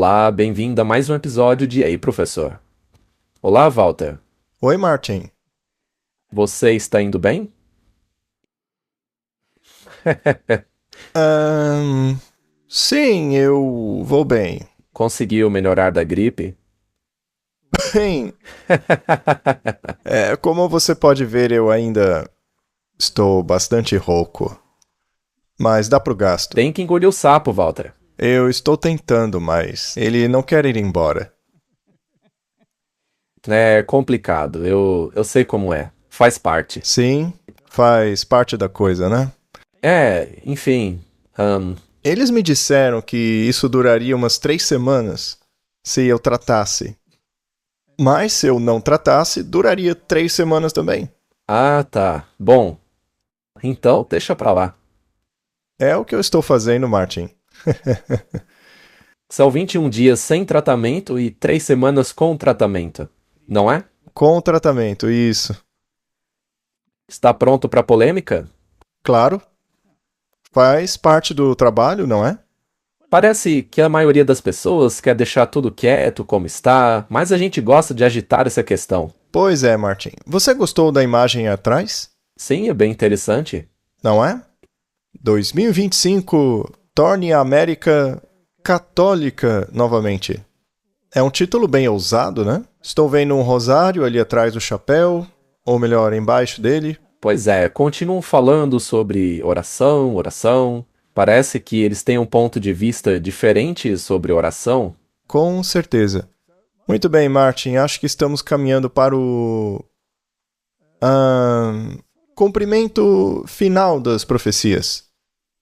Olá, bem-vindo a mais um episódio de Ei, Professor. Olá, Walter. Oi, Martin. Você está indo bem? Ahn, sim, eu vou bem. Conseguiu melhorar da gripe? Bem, como você pode ver, eu ainda estou bastante rouco. Mas dá pro gasto. Tem que engolir o sapo, Walter. Eu estou tentando, mas ele não quer ir embora. É complicado, eu sei como é. Faz parte. Sim, faz parte da coisa, né? Enfim. Eles me disseram que isso duraria umas 3 semanas se eu tratasse. Mas se eu não tratasse, duraria 3 semanas também. Tá. Bom, então deixa pra lá. É o que eu estou fazendo, Martin. São 21 dias sem tratamento e 3 semanas com tratamento, não é? Com o tratamento, isso. Está pronto pra polêmica? Claro, faz parte do trabalho, não é? Parece que a maioria das pessoas quer deixar tudo quieto como está, mas a gente gosta de agitar essa questão. Pois é, Martin. Você gostou da imagem atrás? Sim, é bem interessante. Não é? 2025 torne a América católica novamente. É um título bem ousado, né? Estou vendo um rosário ali atrás do chapéu, ou melhor, embaixo dele. Pois é, continuam falando sobre oração, oração. Parece que eles têm um ponto de vista diferente sobre oração. Com certeza. Muito bem, Martin. Acho que estamos caminhando para o cumprimento final das profecias.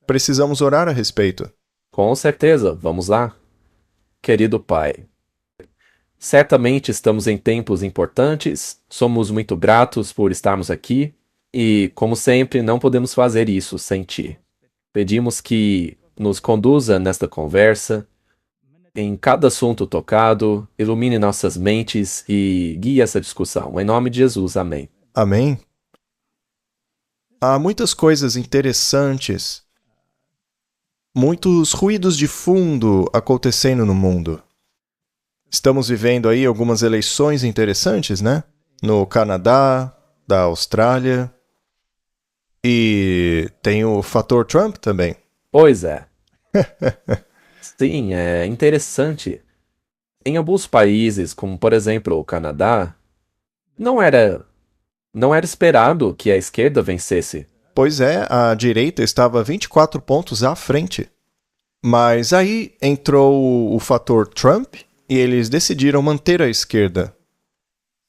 Precisamos orar a respeito. Com certeza, vamos lá. Querido Pai, certamente estamos em tempos importantes, somos muito gratos por estarmos aqui e, como sempre, não podemos fazer isso sem Ti. Pedimos que nos conduza nesta conversa, em cada assunto tocado, ilumine nossas mentes e guie essa discussão. Em nome de Jesus, amém. Amém? Há muitas coisas interessantes, muitos ruídos de fundo acontecendo no mundo. Estamos vivendo aí algumas eleições interessantes, né? No Canadá, da Austrália. E tem o fator Trump também. Pois é. Sim, é interessante. Em alguns países, como por exemplo o Canadá, não era, não era esperado que a esquerda vencesse. Pois é, a direita estava 24 pontos à frente. Mas aí entrou o fator Trump e eles decidiram manter a esquerda.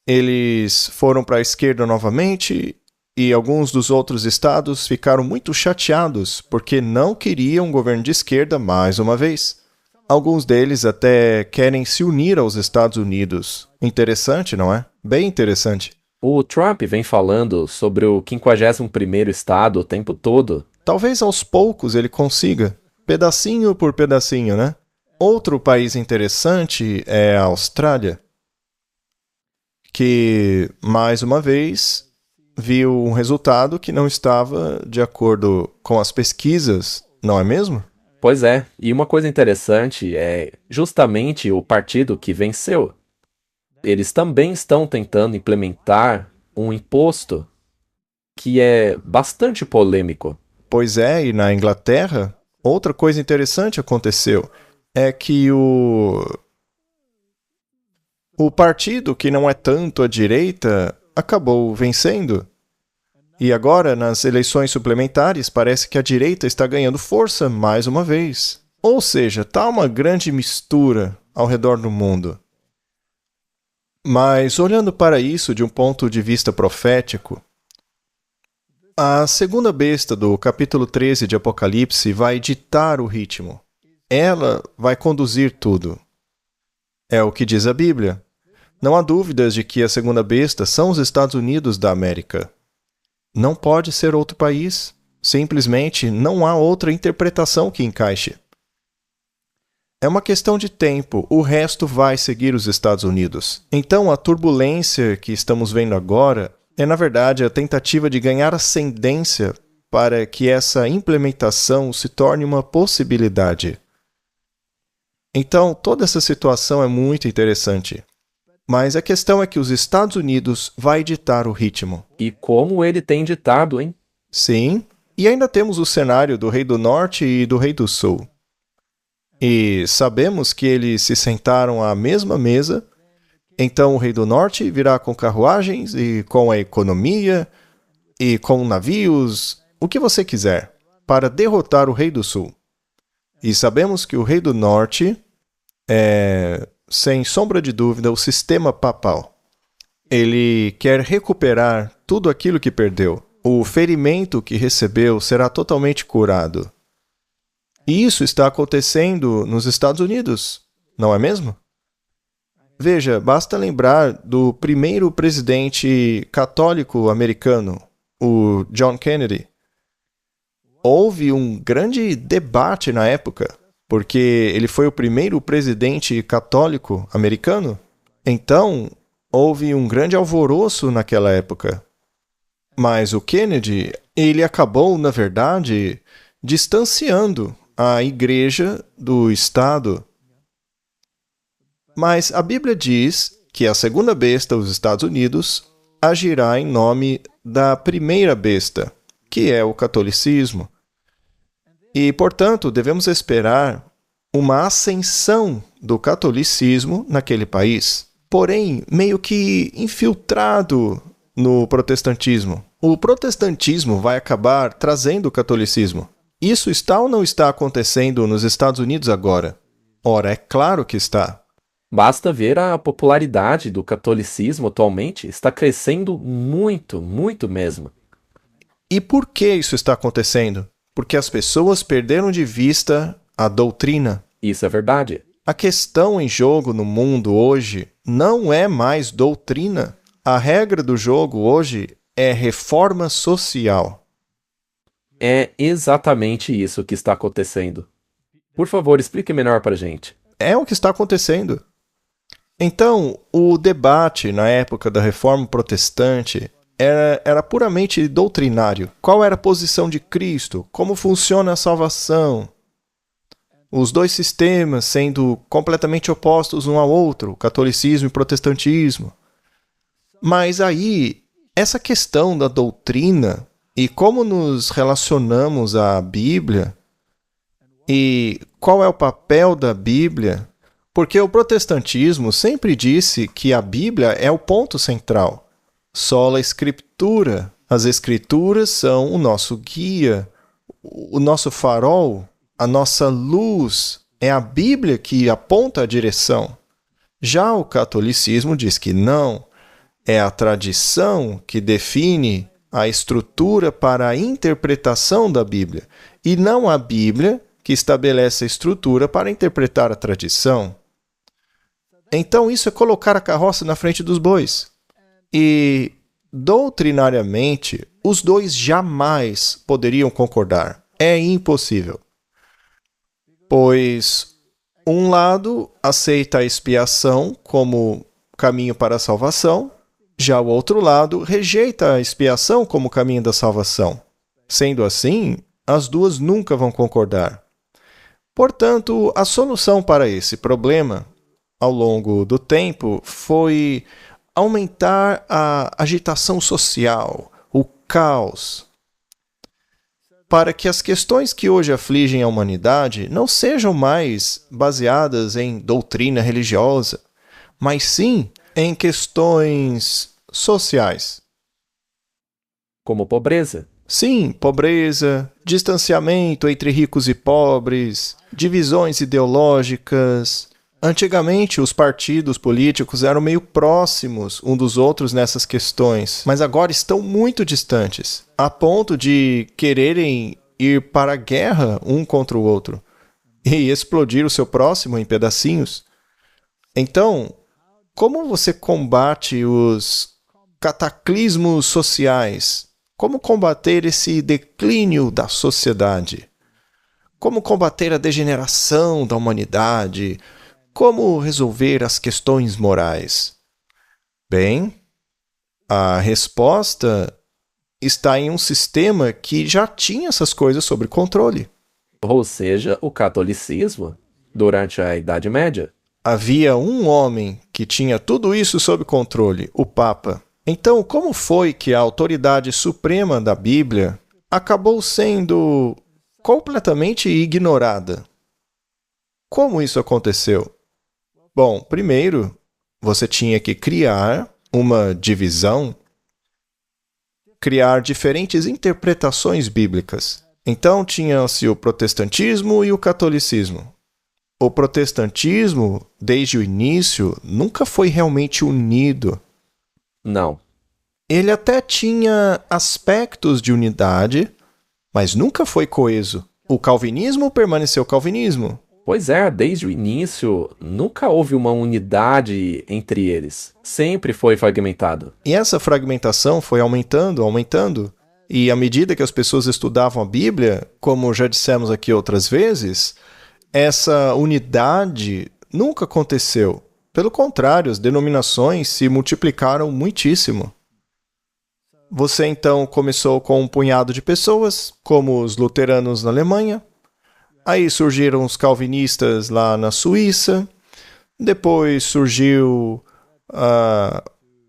Eles foram para a esquerda novamente e alguns dos outros estados ficaram muito chateados porque não queriam um governo de esquerda mais uma vez. Alguns deles até querem se unir aos Estados Unidos. Interessante, não é? Bem interessante. O Trump vem falando sobre o 51º estado o tempo todo. Talvez aos poucos ele consiga, pedacinho por pedacinho, né? Outro país interessante é a Austrália, que, mais uma vez, viu um resultado que não estava de acordo com as pesquisas, não é mesmo? Pois é, e uma coisa interessante é justamente o partido que venceu. Eles também estão tentando implementar um imposto que é bastante polêmico. Pois é, e na Inglaterra, outra coisa interessante aconteceu. É que o partido que não é tanto à direita acabou vencendo. E agora, nas eleições suplementares, parece que a direita está ganhando força mais uma vez. Ou seja, está uma grande mistura ao redor do mundo. Mas, olhando para isso de um ponto de vista profético, a segunda besta do capítulo 13 de Apocalipse vai ditar o ritmo. Ela vai conduzir tudo. É o que diz a Bíblia. Não há dúvidas de que a segunda besta são os Estados Unidos da América. Não pode ser outro país. Simplesmente não há outra interpretação que encaixe. É uma questão de tempo, o resto vai seguir os Estados Unidos. Então, a turbulência que estamos vendo agora é, na verdade, a tentativa de ganhar ascendência para que essa implementação se torne uma possibilidade. Então, toda essa situação é muito interessante. Mas a questão é que os Estados Unidos vai ditar o ritmo. E como ele tem ditado, hein? Sim, e ainda temos o cenário do Rei do Norte e do Rei do Sul. E sabemos que eles se sentaram à mesma mesa, então o Rei do Norte virá com carruagens e com a economia e com navios, o que você quiser, para derrotar o Rei do Sul. E sabemos que o Rei do Norte é, sem sombra de dúvida, o sistema papal. Ele quer recuperar tudo aquilo que perdeu. O ferimento que recebeu será totalmente curado. E isso está acontecendo nos Estados Unidos, não é mesmo? Veja, basta lembrar do primeiro presidente católico americano, o John Kennedy. Houve um grande debate na época, porque ele foi o primeiro presidente católico americano. Então, houve um grande alvoroço naquela época. Mas o Kennedy, ele acabou, na verdade, distanciando a igreja do Estado. Mas a Bíblia diz que a segunda besta, os Estados Unidos, agirá em nome da primeira besta, que é o catolicismo. E, portanto, devemos esperar uma ascensão do catolicismo naquele país, porém, meio que infiltrado no protestantismo. O protestantismo vai acabar trazendo o catolicismo. Isso está ou não está acontecendo nos Estados Unidos agora? Ora, é claro que está. Basta ver a popularidade do catolicismo atualmente, está crescendo muito, muito mesmo. E por que isso está acontecendo? Porque as pessoas perderam de vista a doutrina. Isso é verdade. A questão em jogo no mundo hoje não é mais doutrina. A regra do jogo hoje é reforma social. É exatamente isso que está acontecendo. Por favor, explique melhor para a gente. É o que está acontecendo. Então, o debate na época da reforma protestante era puramente doutrinário. Qual era a posição de Cristo? Como funciona a salvação? Os dois sistemas sendo completamente opostos um ao outro, catolicismo e protestantismo. Mas aí, essa questão da doutrina e como nos relacionamos à Bíblia e qual é o papel da Bíblia, porque o protestantismo sempre disse que a Bíblia é o ponto central. Sola Escritura. As Escrituras são o nosso guia, o nosso farol, a nossa luz. É a Bíblia que aponta a direção. Já o catolicismo diz que não. É a tradição que define a estrutura para a interpretação da Bíblia, e não a Bíblia que estabelece a estrutura para interpretar a tradição. Então isso é colocar a carroça na frente dos bois. E, doutrinariamente, os dois jamais poderiam concordar. É impossível. Pois um lado aceita a expiação como caminho para a salvação, já o outro lado rejeita a expiação como caminho da salvação. Sendo assim, as duas nunca vão concordar. Portanto, a solução para esse problema, ao longo do tempo, foi aumentar a agitação social, o caos, para que as questões que hoje afligem a humanidade não sejam mais baseadas em doutrina religiosa, mas sim em questões sociais. Como pobreza. Sim, pobreza, distanciamento entre ricos e pobres, divisões ideológicas. Antigamente, os partidos políticos eram meio próximos uns dos outros nessas questões, mas agora estão muito distantes, a ponto de quererem ir para a guerra um contra o outro e explodir o seu próximo em pedacinhos. Então, como você combate os cataclismos sociais? Como combater esse declínio da sociedade? Como combater a degeneração da humanidade? Como resolver as questões morais? Bem, a resposta está em um sistema que já tinha essas coisas sob controle. Ou seja, o catolicismo. durante a Idade Média? Havia um homem que tinha tudo isso sob controle, o Papa. Então, como foi que a autoridade suprema da Bíblia acabou sendo completamente ignorada? Como isso aconteceu? Bom, primeiro, você tinha que criar uma divisão, criar diferentes interpretações bíblicas. Então, tinha-se o protestantismo e o catolicismo. O protestantismo, desde o início, nunca foi realmente unido. Não. Ele até tinha aspectos de unidade, mas nunca foi coeso. O calvinismo permaneceu calvinismo. Pois é, desde o início, nunca houve uma unidade entre eles. Sempre foi fragmentado. E essa fragmentação foi aumentando, aumentando. E à medida que as pessoas estudavam a Bíblia, como já dissemos aqui outras vezes, essa unidade nunca aconteceu. Pelo contrário, as denominações se multiplicaram muitíssimo. Você então começou com um punhado de pessoas, como os luteranos na Alemanha. Aí surgiram os calvinistas lá na Suíça. Depois surgiu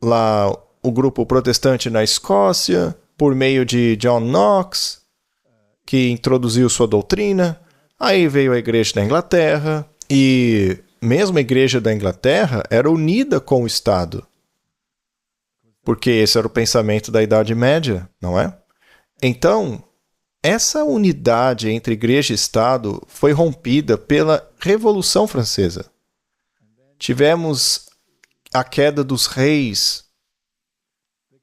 lá o grupo protestante na Escócia, por meio de John Knox, que introduziu sua doutrina. Aí veio a igreja da Inglaterra, e mesmo a igreja da Inglaterra era unida com o Estado. Porque esse era o pensamento da Idade Média, não é? Então, essa unidade entre igreja e Estado foi rompida pela Revolução Francesa. Tivemos a queda dos reis.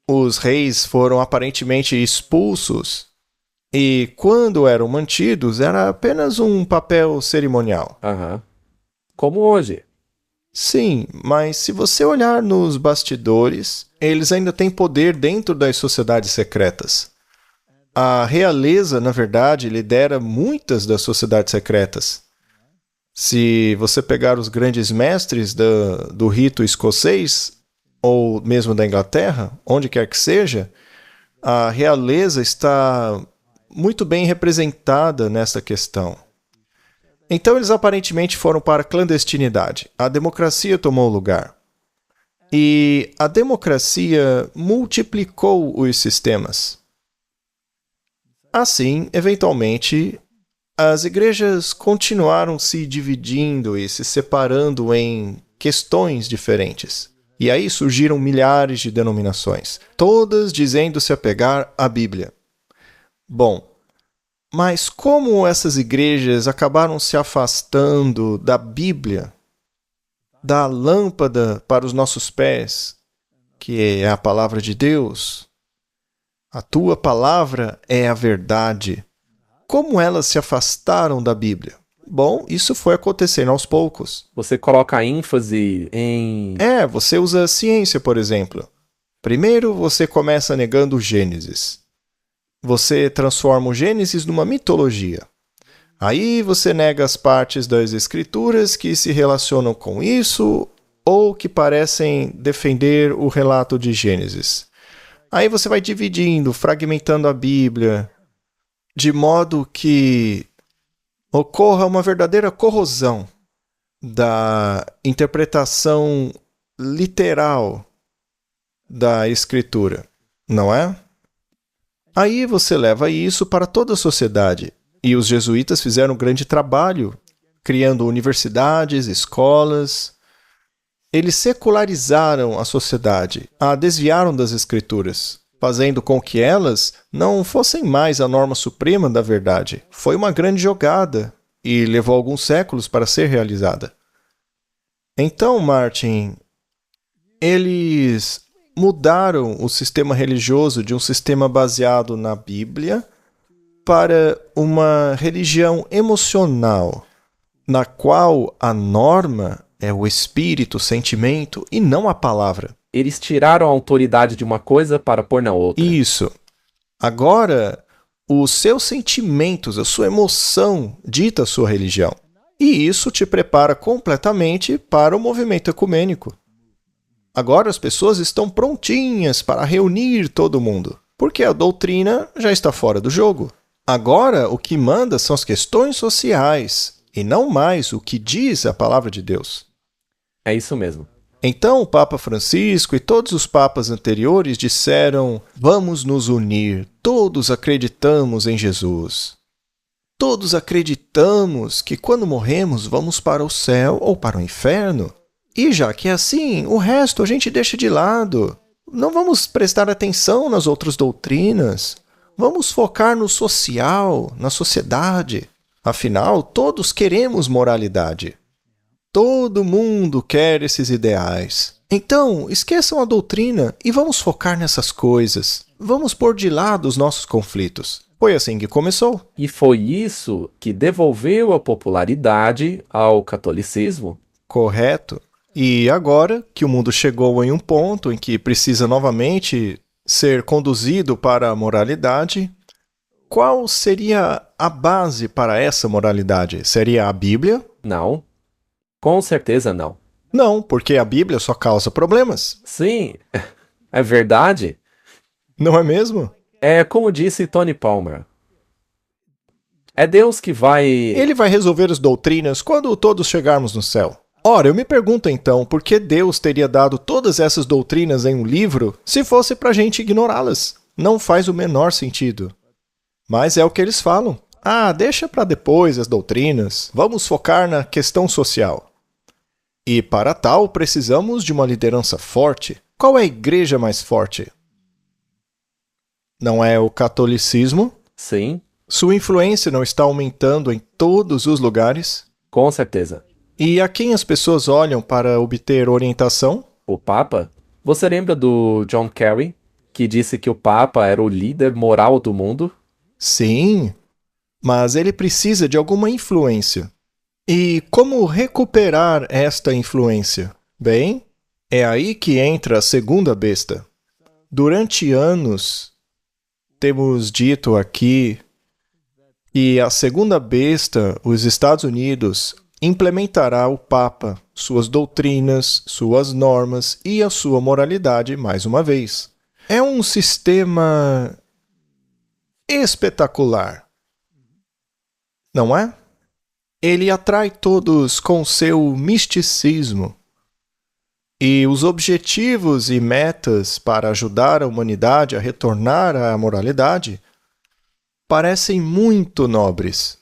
Os reis foram aparentemente expulsos, e quando eram mantidos, era apenas um papel cerimonial. Aham. Como hoje. Sim, mas se você olhar nos bastidores, eles ainda têm poder dentro das sociedades secretas. A realeza, na verdade, lidera muitas das sociedades secretas. Se você pegar os grandes mestres do rito escocês, ou mesmo da Inglaterra, onde quer que seja, a realeza está muito bem representada nessa questão. Então eles aparentemente foram para a clandestinidade. A democracia tomou lugar. E a democracia multiplicou os sistemas. Assim, eventualmente, as igrejas continuaram se dividindo e se separando em questões diferentes. E aí surgiram milhares de denominações, todas dizendo se apegar à Bíblia. Bom, mas como essas igrejas acabaram se afastando da Bíblia, da lâmpada para os nossos pés, que é a palavra de Deus? A tua palavra é a verdade. Como elas se afastaram da Bíblia? Bom, isso foi acontecendo aos poucos. Você coloca ênfase em... Você usa a ciência, por exemplo. Primeiro você começa negando o Gênesis. Você transforma o Gênesis numa mitologia. Aí você nega as partes das Escrituras que se relacionam com isso ou que parecem defender o relato de Gênesis. Aí você vai dividindo, fragmentando a Bíblia, de modo que ocorra uma verdadeira corrosão da interpretação literal da Escritura, não é? Aí você leva isso para toda a sociedade. E os jesuítas fizeram um grande trabalho, criando universidades, escolas. Eles secularizaram a sociedade, a desviaram das Escrituras, fazendo com que elas não fossem mais a norma suprema da verdade. Foi uma grande jogada e levou alguns séculos para ser realizada. Então, Martin, eles mudaram o sistema religioso de um sistema baseado na Bíblia para uma religião emocional, na qual a norma é o espírito, o sentimento e não a palavra. Eles tiraram a autoridade de uma coisa para pôr na outra. Isso. Agora, os seus sentimentos, a sua emoção dita a sua religião. E isso te prepara completamente para o movimento ecumênico. Agora as pessoas estão prontinhas para reunir todo mundo, porque a doutrina já está fora do jogo. Agora o que manda são as questões sociais. e não mais o que diz a palavra de Deus. É isso mesmo. Então o Papa Francisco e todos os papas anteriores disseram: vamos nos unir, todos acreditamos em Jesus. Todos acreditamos que quando morremos vamos para o céu ou para o inferno. E já que é assim, o resto a gente deixa de lado. Não vamos prestar atenção nas outras doutrinas. Vamos focar no social, na sociedade. Afinal, todos queremos moralidade. Todo mundo quer esses ideais. Então, esqueçam a doutrina e vamos focar nessas coisas. Vamos pôr de lado os nossos conflitos. Foi assim que começou. E foi isso que devolveu a popularidade ao catolicismo. Correto. E agora que o mundo chegou em um ponto em que precisa novamente ser conduzido para a moralidade, qual seria a base para essa moralidade? Seria a Bíblia? Não. Com certeza não. Não, porque a Bíblia só causa problemas. Sim, é verdade. Não é mesmo? É como disse Tony Palmer. É Deus que vai... Ele vai resolver as doutrinas quando todos chegarmos no céu. Ora, eu me pergunto então, por que Deus teria dado todas essas doutrinas em um livro se fosse para a gente ignorá-las? Não faz o menor sentido. Mas é o que eles falam. Ah, deixa para depois as doutrinas. Vamos focar na questão social. E para tal, precisamos de uma liderança forte. Qual é a igreja mais forte? Não é o catolicismo? Sim, Sua influência não está aumentando em todos os lugares? com certeza. E a quem as pessoas olham para obter orientação? O Papa? Você lembra do John Kerry, que disse que o Papa era o líder moral do mundo? Sim, mas ele precisa de alguma influência. E como recuperar esta influência? Bem, é aí que entra a segunda besta. Durante anos, temos dito aqui que a segunda besta, os Estados Unidos, implementará o Papa, suas doutrinas, suas normas e a sua moralidade mais uma vez. É um sistema espetacular, não é? Ele atrai todos com seu misticismo. E os objetivos e metas para ajudar a humanidade a retornar à moralidade parecem muito nobres.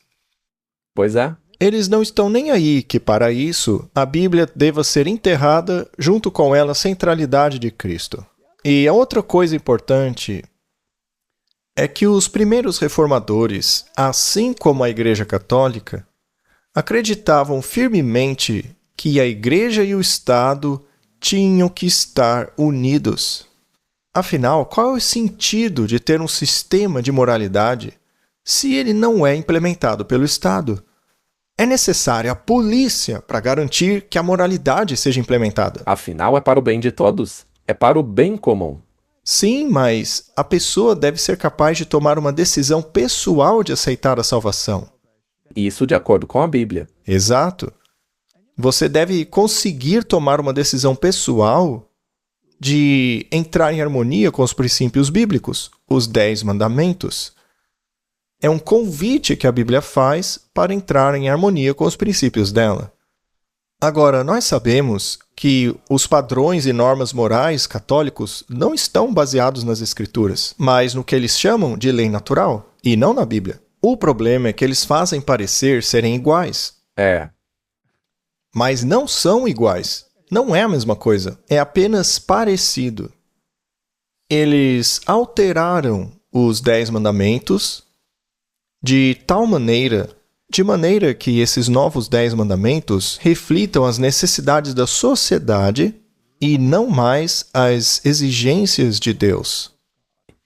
Pois é. Eles não estão nem aí que, para isso, a Bíblia deva ser enterrada junto com ela a centralidade de Cristo. E a outra coisa importante é que os primeiros reformadores, assim como a Igreja Católica, acreditavam firmemente que a Igreja e o Estado tinham que estar unidos. Afinal, qual é o sentido de ter um sistema de moralidade se ele não é implementado pelo Estado? É necessária a polícia para garantir que a moralidade seja implementada. Afinal, é para o bem de todos. É para o bem comum. Sim, mas a pessoa deve ser capaz de tomar uma decisão pessoal de aceitar a salvação. Isso de acordo com a Bíblia. Exato. Você deve conseguir tomar uma decisão pessoal de entrar em harmonia com os princípios bíblicos, os 10 mandamentos. É um convite que a Bíblia faz para entrar em harmonia com os princípios dela. Agora, nós sabemos que os padrões e normas morais católicos não estão baseados nas Escrituras, mas no que eles chamam de lei natural, e não na Bíblia. O problema é que eles fazem parecer serem iguais. É. Mas não são iguais. Não é a mesma coisa. É apenas parecido. Eles alteraram os 10 mandamentos de maneira que esses novos 10 mandamentos reflitam as necessidades da sociedade e não mais as exigências de Deus.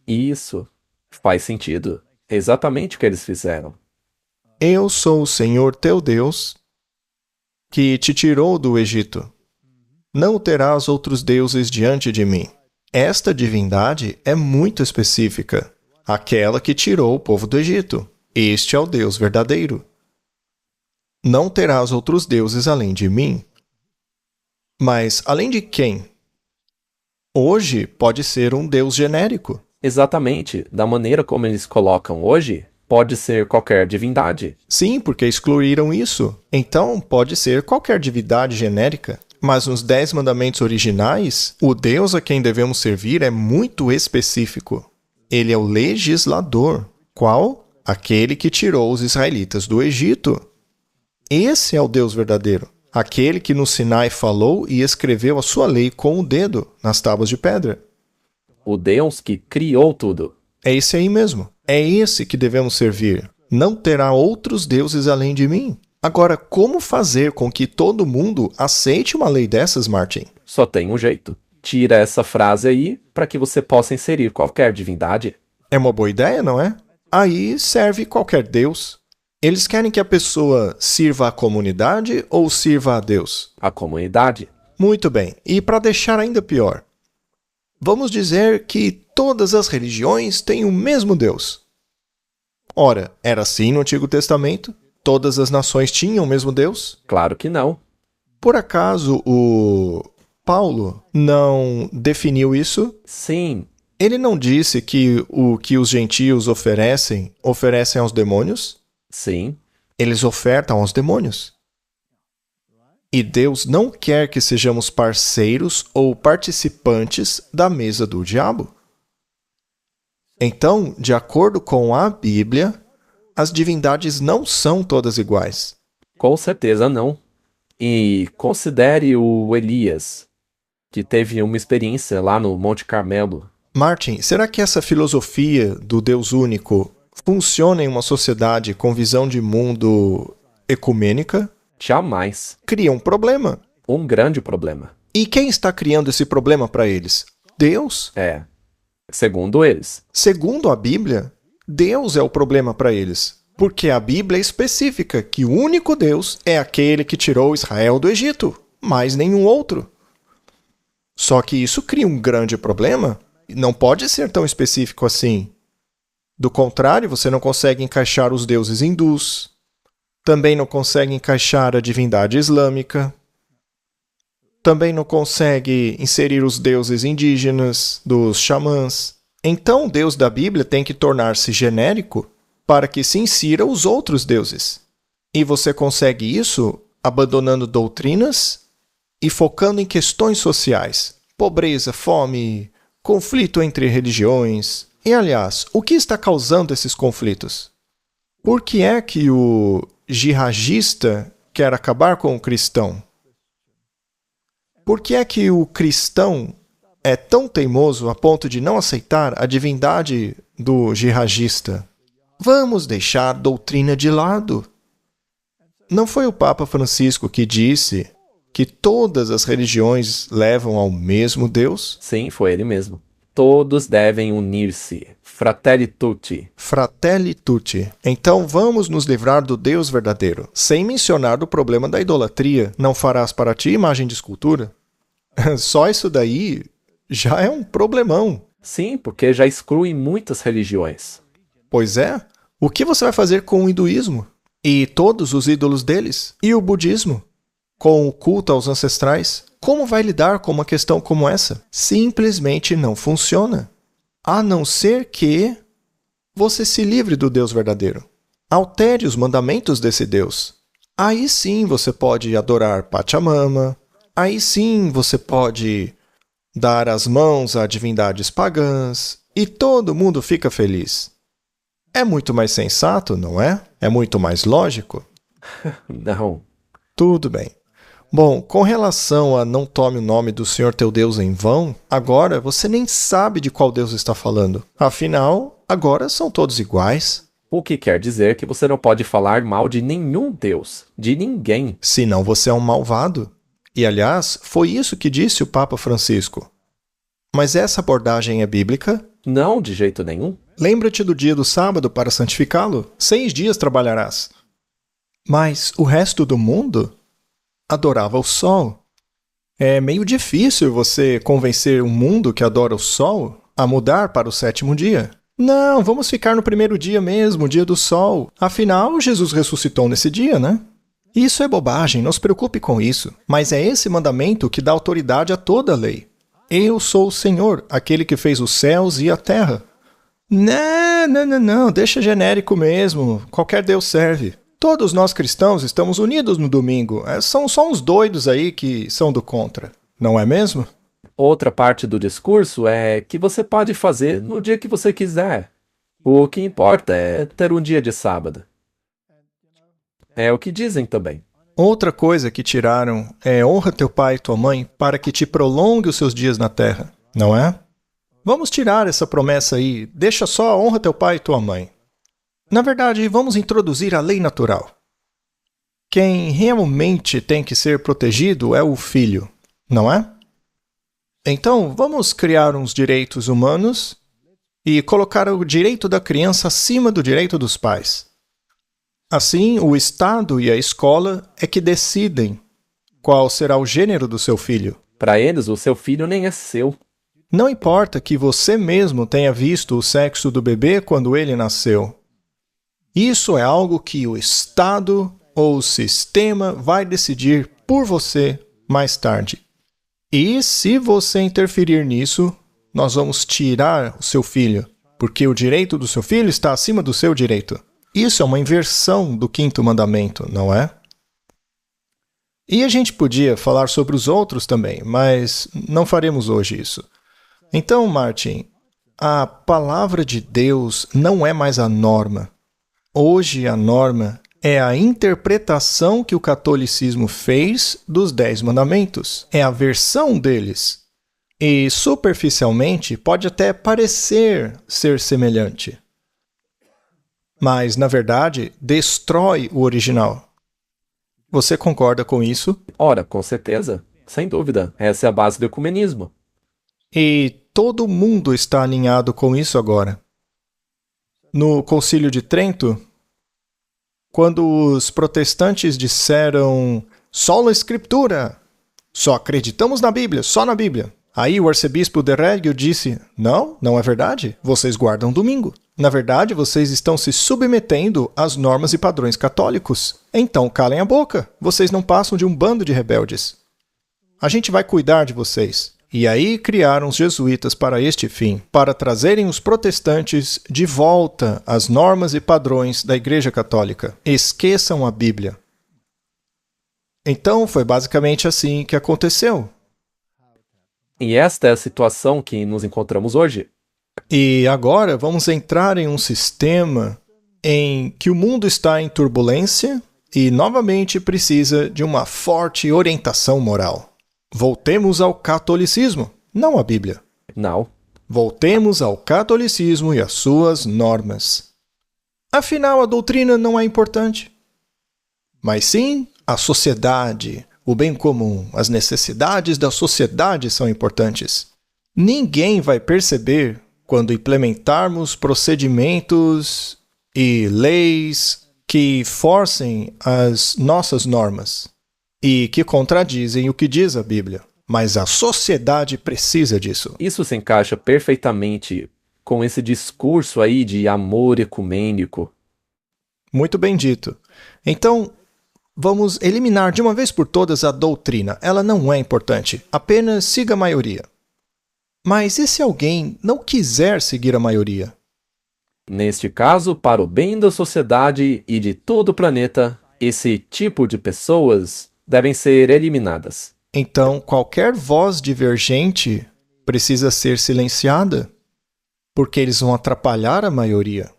Isso faz sentido. É exatamente o que eles fizeram. Eu sou o Senhor teu Deus, que te tirou do Egito. Não terás outros deuses diante de mim. Esta divindade é muito específica. Aquela que tirou o povo do Egito. Este é o Deus verdadeiro. Não terás outros deuses além de mim. Mas além de quem? Hoje pode ser um Deus genérico. Exatamente da maneira como eles colocam hoje, pode ser qualquer divindade. Sim, porque excluíram isso. Então, pode ser qualquer divindade genérica. Mas nos 10 mandamentos originais, o Deus a quem devemos servir é muito específico. Ele é o legislador. Qual? Aquele que tirou os israelitas do Egito. Esse é o Deus verdadeiro. Aquele que no Sinai falou e escreveu a sua lei com o dedo nas tábuas de pedra. O Deus que criou tudo. É esse aí mesmo. É esse que devemos servir. Não terá outros deuses além de mim. Agora, como fazer com que todo mundo aceite uma lei dessas, Martin? Só tem um jeito. Tira essa frase aí para que você possa inserir qualquer divindade. É uma boa ideia, não é? Aí serve qualquer deus. Eles querem que a pessoa sirva à comunidade ou sirva a Deus? A comunidade. Muito bem. E para deixar ainda pior, vamos dizer que todas as religiões têm o mesmo Deus. Ora, era assim no Antigo Testamento? Todas as nações tinham o mesmo Deus? Claro que não. Por acaso o Paulo não definiu isso? Sim, Ele não disse que o que os gentios oferecem aos demônios? sim. Eles ofertam aos demônios. E Deus não quer que sejamos parceiros ou participantes da mesa do diabo. Então, de acordo com a Bíblia, as divindades não são todas iguais. Com certeza não. E considere o Elias, que teve uma experiência lá no Monte Carmelo. Martin, será que essa filosofia do Deus único funciona em uma sociedade com visão de mundo ecumênica? Jamais. Cria um problema. Um grande problema. E quem está criando esse problema para eles? Deus? É. Segundo eles. Segundo a Bíblia, Deus é o problema para eles. Porque a Bíblia é específica que o único Deus é aquele que tirou Israel do Egito, mais nenhum outro. Só que isso cria um grande problema. Não pode ser tão específico assim. Do contrário, você não consegue encaixar os deuses hindus. Também não consegue encaixar a divindade islâmica. Também não consegue inserir os deuses indígenas, dos xamãs. Então, o Deus da Bíblia tem que tornar-se genérico para que se insira os outros deuses. E você consegue isso abandonando doutrinas e focando em questões sociais. Pobreza, fome, conflito entre religiões. E, aliás, o que está causando esses conflitos? Por que é que o jihadista quer acabar com o cristão? Por que é que o cristão é tão teimoso a ponto de não aceitar a divindade do jihadista? Vamos deixar a doutrina de lado. Não foi o Papa Francisco que disse que todas as religiões levam ao mesmo Deus? Sim, foi ele mesmo. Todos devem unir-se. Fratelli tutti. Fratelli tutti. Então vamos nos livrar do Deus verdadeiro, sem mencionar do problema da idolatria. Não farás para ti imagem de escultura? Só isso daí já é um problemão. Sim, porque já exclui muitas religiões. Pois é. O que você vai fazer com o hinduísmo? E todos os ídolos deles? E o budismo? Com o culto aos ancestrais? Como vai lidar com uma questão como essa? Simplesmente não funciona. A não ser que você se livre do Deus verdadeiro. Altere os mandamentos desse Deus. Aí sim você pode adorar Pachamama. Aí sim você pode dar as mãos a divindades pagãs. E todo mundo fica feliz. É muito mais sensato, não é? É muito mais lógico? Não. Tudo bem. Bom, com relação a não tome o nome do Senhor teu Deus em vão, agora você nem sabe de qual Deus está falando. Afinal, agora são todos iguais. O que quer dizer que você não pode falar mal de nenhum Deus, de ninguém. Senão você é um malvado. E, aliás, foi isso que disse o Papa Francisco. Mas essa abordagem é bíblica? Não, de jeito nenhum. Lembra-te do dia do sábado para santificá-lo. 6 dias trabalharás. Mas o resto do mundo adorava o sol. É meio difícil você convencer um mundo que adora o sol a mudar para o 7º dia. Não, vamos ficar no 1º dia mesmo, o dia do sol. Afinal, Jesus ressuscitou nesse dia, né? Isso é bobagem, não se preocupe com isso. Mas é esse mandamento que dá autoridade a toda a lei. Eu sou o Senhor, aquele que fez os céus e a terra. Não, deixa genérico mesmo. Qualquer Deus serve. Todos nós cristãos estamos unidos no domingo. São só uns doidos aí que são do contra, não é mesmo? Outra parte do discurso é que você pode fazer no dia que você quiser. O que importa é ter um dia de sábado. É o que dizem também. Outra coisa que tiraram é honra teu pai e tua mãe para que te prolongue os seus dias na terra, não é? Vamos tirar essa promessa aí, deixa só honra teu pai e tua mãe. Na verdade, vamos introduzir a lei natural. Quem realmente tem que ser protegido é o filho, não é? Então, vamos criar uns direitos humanos e colocar o direito da criança acima do direito dos pais. Assim, o Estado e a escola é que decidem qual será o gênero do seu filho. Para eles, o seu filho nem é seu. Não importa que você mesmo tenha visto o sexo do bebê quando ele nasceu. Isso é algo que o Estado ou o sistema vai decidir por você mais tarde. E se você interferir nisso, nós vamos tirar o seu filho, porque o direito do seu filho está acima do seu direito. Isso é uma inversão do 5º mandamento, não é? E a gente podia falar sobre os outros também, mas não faremos hoje isso. Então, Martin, a palavra de Deus não é mais a norma. Hoje a norma é a interpretação que o catolicismo fez dos 10 mandamentos. É a versão deles. E, superficialmente, pode até parecer ser semelhante. Mas, na verdade, destrói o original. Você concorda com isso? Ora, com certeza. Sem dúvida. Essa é a base do ecumenismo. E todo mundo está alinhado com isso agora. No Concílio de Trento, quando os protestantes disseram sola escritura, só acreditamos na Bíblia, só na Bíblia. Aí o arcebispo de Reggio disse, não é verdade, vocês guardam domingo. Na verdade, vocês estão se submetendo às normas e padrões católicos. Então calem a boca, vocês não passam de um bando de rebeldes. A gente vai cuidar de vocês. E aí criaram os jesuítas para este fim, para trazerem os protestantes de volta às normas e padrões da Igreja Católica. Esqueçam a Bíblia. Então foi basicamente assim que aconteceu. E esta é a situação que nos encontramos hoje. E agora vamos entrar em um sistema em que o mundo está em turbulência e novamente precisa de uma forte orientação moral. Voltemos ao catolicismo, não à Bíblia. Não. Voltemos ao catolicismo e às suas normas. Afinal, a doutrina não é importante. Mas sim, a sociedade, o bem comum, as necessidades da sociedade são importantes. Ninguém vai perceber quando implementarmos procedimentos e leis que forcem as nossas normas e que contradizem o que diz a Bíblia. Mas a sociedade precisa disso. Isso se encaixa perfeitamente com esse discurso aí de amor ecumênico. Muito bem dito. Então, vamos eliminar de uma vez por todas a doutrina. Ela não é importante. Apenas siga a maioria. Mas e se alguém não quiser seguir a maioria? Neste caso, para o bem da sociedade e de todo o planeta, esse tipo de pessoas devem ser eliminadas. Então, qualquer voz divergente precisa ser silenciada, porque eles vão atrapalhar a maioria.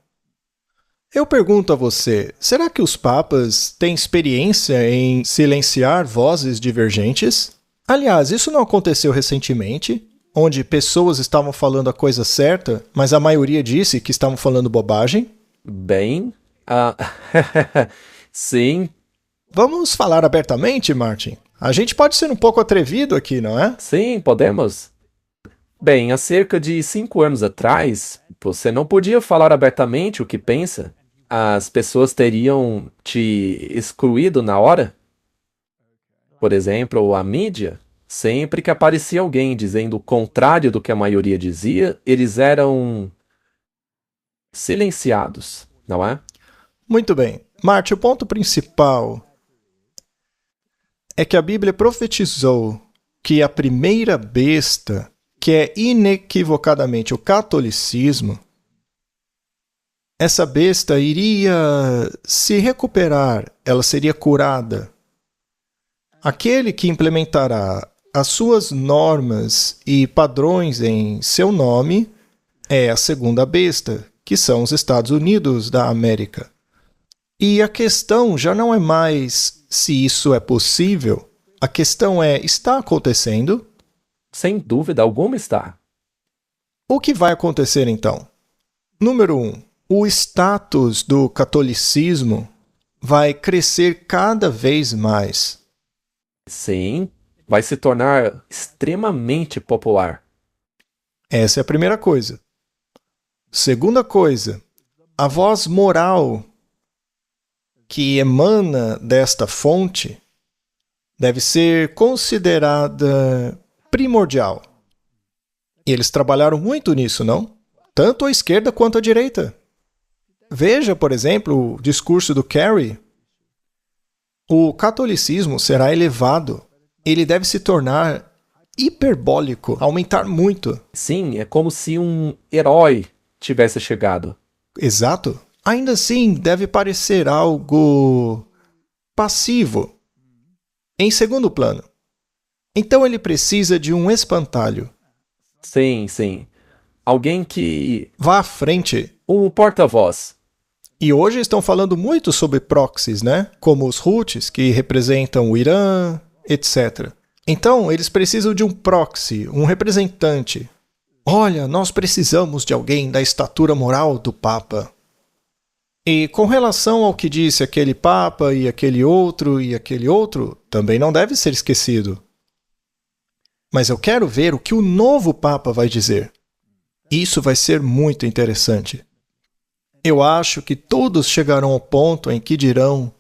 Eu pergunto a você, será que os papas têm experiência em silenciar vozes divergentes? Aliás, isso não aconteceu recentemente, onde pessoas estavam falando a coisa certa, mas a maioria disse que estavam falando bobagem? Bem, sim. Vamos falar abertamente, Martin? A gente pode ser um pouco atrevido aqui, não é? Sim, podemos. Bem, há cerca de 5 anos atrás, você não podia falar abertamente o que pensa. As pessoas teriam te excluído na hora. Por exemplo, a mídia. Sempre que aparecia alguém dizendo o contrário do que a maioria dizia, eles eram silenciados, não é? Muito bem. Martin, o ponto principal é que a Bíblia profetizou que a primeira besta, que é inequivocadamente o catolicismo, essa besta iria se recuperar, ela seria curada. Aquele que implementará as suas normas e padrões em seu nome é a segunda besta, que são os Estados Unidos da América. E a questão já não é mais se isso é possível, a questão é, está acontecendo? Sem dúvida alguma está. O que vai acontecer então? Número 1. O status do catolicismo vai crescer cada vez mais. Sim, vai se tornar extremamente popular. Essa é a primeira coisa. Segunda coisa, a voz moral que emana desta fonte deve ser considerada primordial. E eles trabalharam muito nisso, não? Tanto a esquerda quanto a direita. Veja, por exemplo, o discurso do Kerry. O catolicismo será elevado. Ele deve se tornar hiperbólico, aumentar muito. Sim, é como se um herói tivesse chegado. Exato. Ainda assim, deve parecer algo passivo. Em segundo plano. Então ele precisa de um espantalho. Sim, sim. Alguém que... Vá à frente. Um porta-voz. E hoje estão falando muito sobre proxies, né? Como os Houthis, que representam o Irã, etc. Então, eles precisam de um proxy, um representante. Olha, nós precisamos de alguém da estatura moral do Papa. E com relação ao que disse aquele Papa e aquele outro, também não deve ser esquecido. Mas eu quero ver o que o novo Papa vai dizer. Isso vai ser muito interessante. Eu acho que todos chegarão ao ponto em que dirão: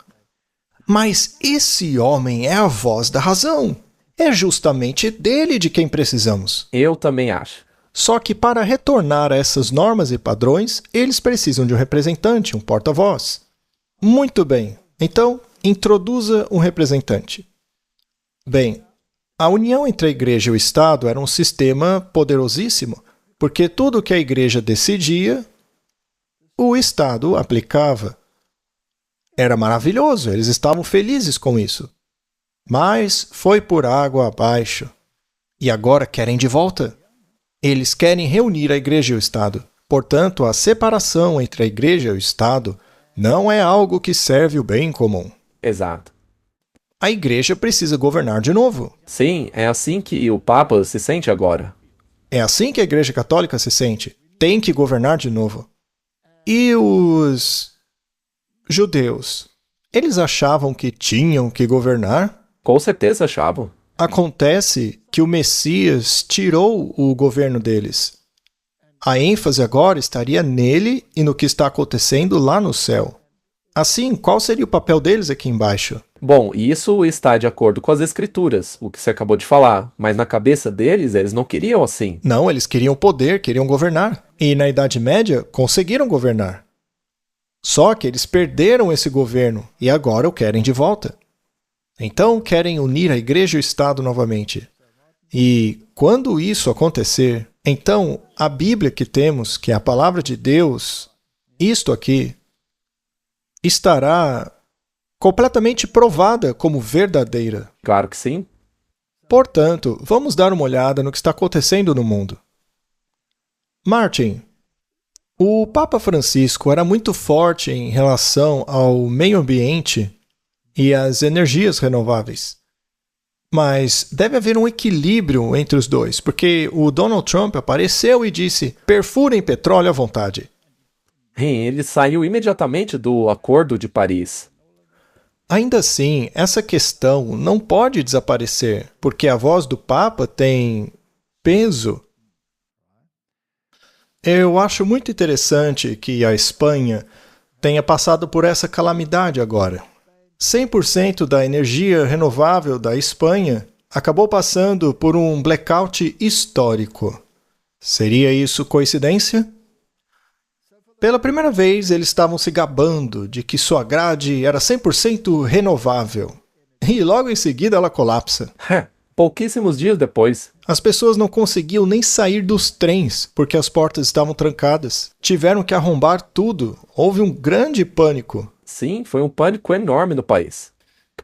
mas esse homem é a voz da razão. É justamente dele de quem precisamos. Eu também acho. Só que para retornar a essas normas e padrões, eles precisam de um representante, um porta-voz. Muito bem. Então, introduza um representante. Bem, a união entre a Igreja e o Estado era um sistema poderosíssimo, porque tudo que a Igreja decidia, o Estado aplicava. Era maravilhoso, eles estavam felizes com isso. Mas foi por água abaixo. E agora querem de volta. Eles querem reunir a Igreja e o Estado. Portanto, a separação entre a Igreja e o Estado não é algo que serve o bem comum. Exato. A Igreja precisa governar de novo. Sim, é assim que o Papa se sente agora. É assim que a Igreja Católica se sente. Tem que governar de novo. E os judeus? Eles achavam que tinham que governar? Com certeza achavam. Acontece que o Messias tirou o governo deles. A ênfase agora estaria nele e no que está acontecendo lá no céu. Assim, qual seria o papel deles aqui embaixo? Bom, isso está de acordo com as Escrituras, o que você acabou de falar. Mas na cabeça deles, eles não queriam assim. Não, eles queriam poder, queriam governar. E na Idade Média, conseguiram governar. Só que eles perderam esse governo e agora o querem de volta. Então, querem unir a Igreja e o Estado novamente. E quando isso acontecer, então a Bíblia que temos, que é a Palavra de Deus, isto aqui, estará completamente provada como verdadeira. Claro que sim. Portanto, vamos dar uma olhada no que está acontecendo no mundo. Martin, o Papa Francisco era muito forte em relação ao meio ambiente e às energias renováveis. Mas deve haver um equilíbrio entre os dois, porque o Donald Trump apareceu e disse: perfurem petróleo à vontade. Ele saiu imediatamente do Acordo de Paris. Ainda assim, essa questão não pode desaparecer, porque a voz do Papa tem peso. Eu acho muito interessante que a Espanha tenha passado por essa calamidade agora. 100% da energia renovável da Espanha acabou passando por um blackout histórico. Seria isso coincidência? Pela primeira vez, eles estavam se gabando de que sua grade era 100% renovável. E logo em seguida ela colapsa. Pouquíssimos dias depois. As pessoas não conseguiam nem sair dos trens porque as portas estavam trancadas. Tiveram que arrombar tudo. Houve um grande pânico. Sim, foi um pânico enorme no país.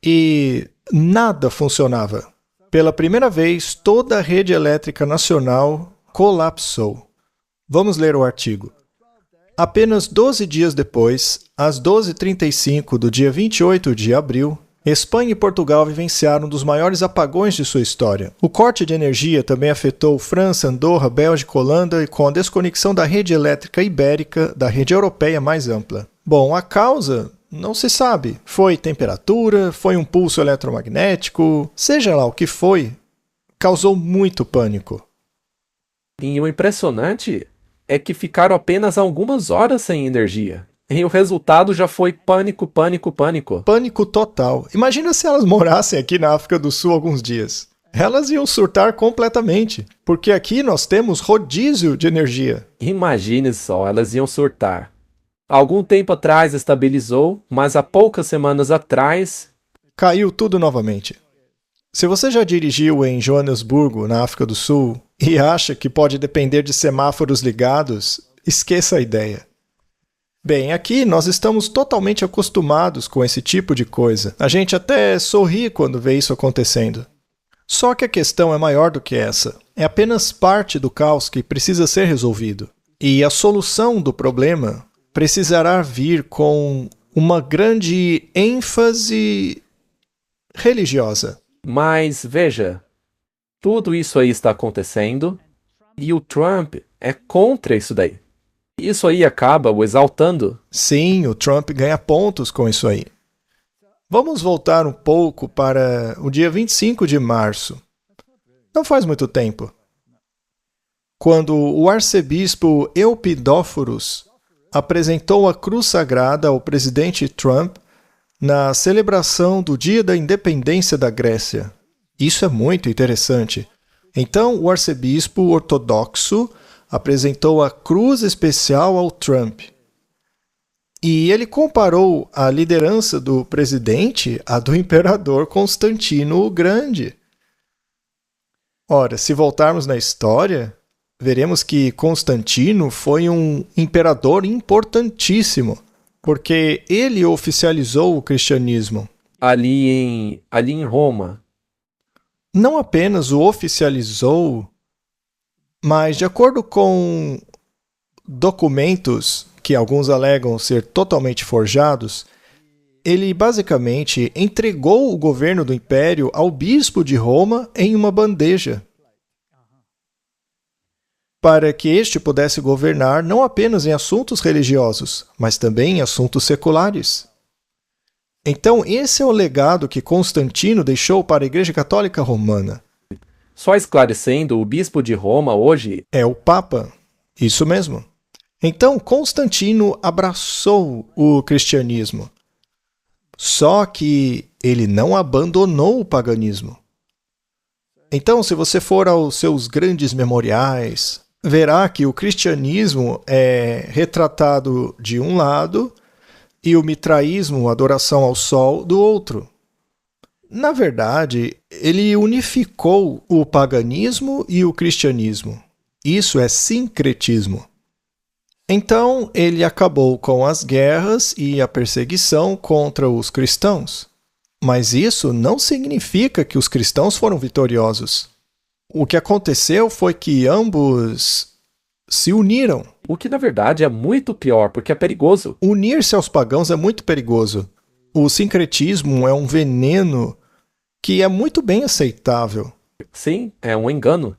E nada funcionava. Pela primeira vez, toda a rede elétrica nacional colapsou. Vamos ler o artigo. Apenas 12 dias depois, às 12h35 do dia 28 de abril, Espanha e Portugal vivenciaram um dos maiores apagões de sua história. O corte de energia também afetou França, Andorra, Bélgica, Holanda e com a desconexão da rede elétrica ibérica da rede europeia mais ampla. Bom, a causa não se sabe. Foi temperatura, foi um pulso eletromagnético, seja lá o que foi, causou muito pânico. E o impressionante é que ficaram apenas algumas horas sem energia. E o resultado já foi pânico, pânico, pânico. Pânico total. Imagina se elas morassem aqui na África do Sul alguns dias. Elas iam surtar completamente, porque aqui nós temos rodízio de energia. Imagine só, elas iam surtar. Algum tempo atrás estabilizou, mas há poucas semanas atrás... Caiu tudo novamente. Se você já dirigiu em Joanesburgo, na África do Sul, e acha que pode depender de semáforos ligados, esqueça a ideia. Bem, aqui nós estamos totalmente acostumados com esse tipo de coisa. A gente até sorri quando vê isso acontecendo. Só que a questão é maior do que essa. É apenas parte do caos que precisa ser resolvido. E a solução do problema precisará vir com uma grande ênfase religiosa. Mas, veja, tudo isso aí está acontecendo e o Trump é contra isso daí. Isso aí acaba o exaltando. Sim, o Trump ganha pontos com isso aí. Vamos voltar um pouco para o dia 25 de março. Não faz muito tempo. Quando o arcebispo Eupidóforos apresentou a cruz sagrada ao presidente Trump na celebração do Dia da Independência da Grécia. Isso é muito interessante. Então, o arcebispo ortodoxo apresentou a cruz especial ao Trump. E ele comparou a liderança do presidente à do imperador Constantino o Grande. Ora, se voltarmos na história, veremos que Constantino foi um imperador importantíssimo, porque ele oficializou o cristianismo. Ali em Roma. Não apenas o oficializou, mas de acordo com documentos que alguns alegam ser totalmente forjados, ele basicamente entregou o governo do império ao bispo de Roma em uma bandeja, para que este pudesse governar não apenas em assuntos religiosos, mas também em assuntos seculares. Então, esse é o legado que Constantino deixou para a Igreja Católica Romana. Só esclarecendo, o bispo de Roma hoje é o Papa. Isso mesmo. Então, Constantino abraçou o cristianismo. Só que ele não abandonou o paganismo. Então, se você for aos seus grandes memoriais, verá que o cristianismo é retratado de um lado e o mitraísmo, a adoração ao sol, do outro. Na verdade, ele unificou o paganismo e o cristianismo. Isso é sincretismo. Então, ele acabou com as guerras e a perseguição contra os cristãos. Mas isso não significa que os cristãos foram vitoriosos. O que aconteceu foi que ambos se uniram. O que na verdade é muito pior, porque é perigoso. Unir-se aos pagãos é muito perigoso. O sincretismo é um veneno que é muito bem aceitável. Sim, é um engano.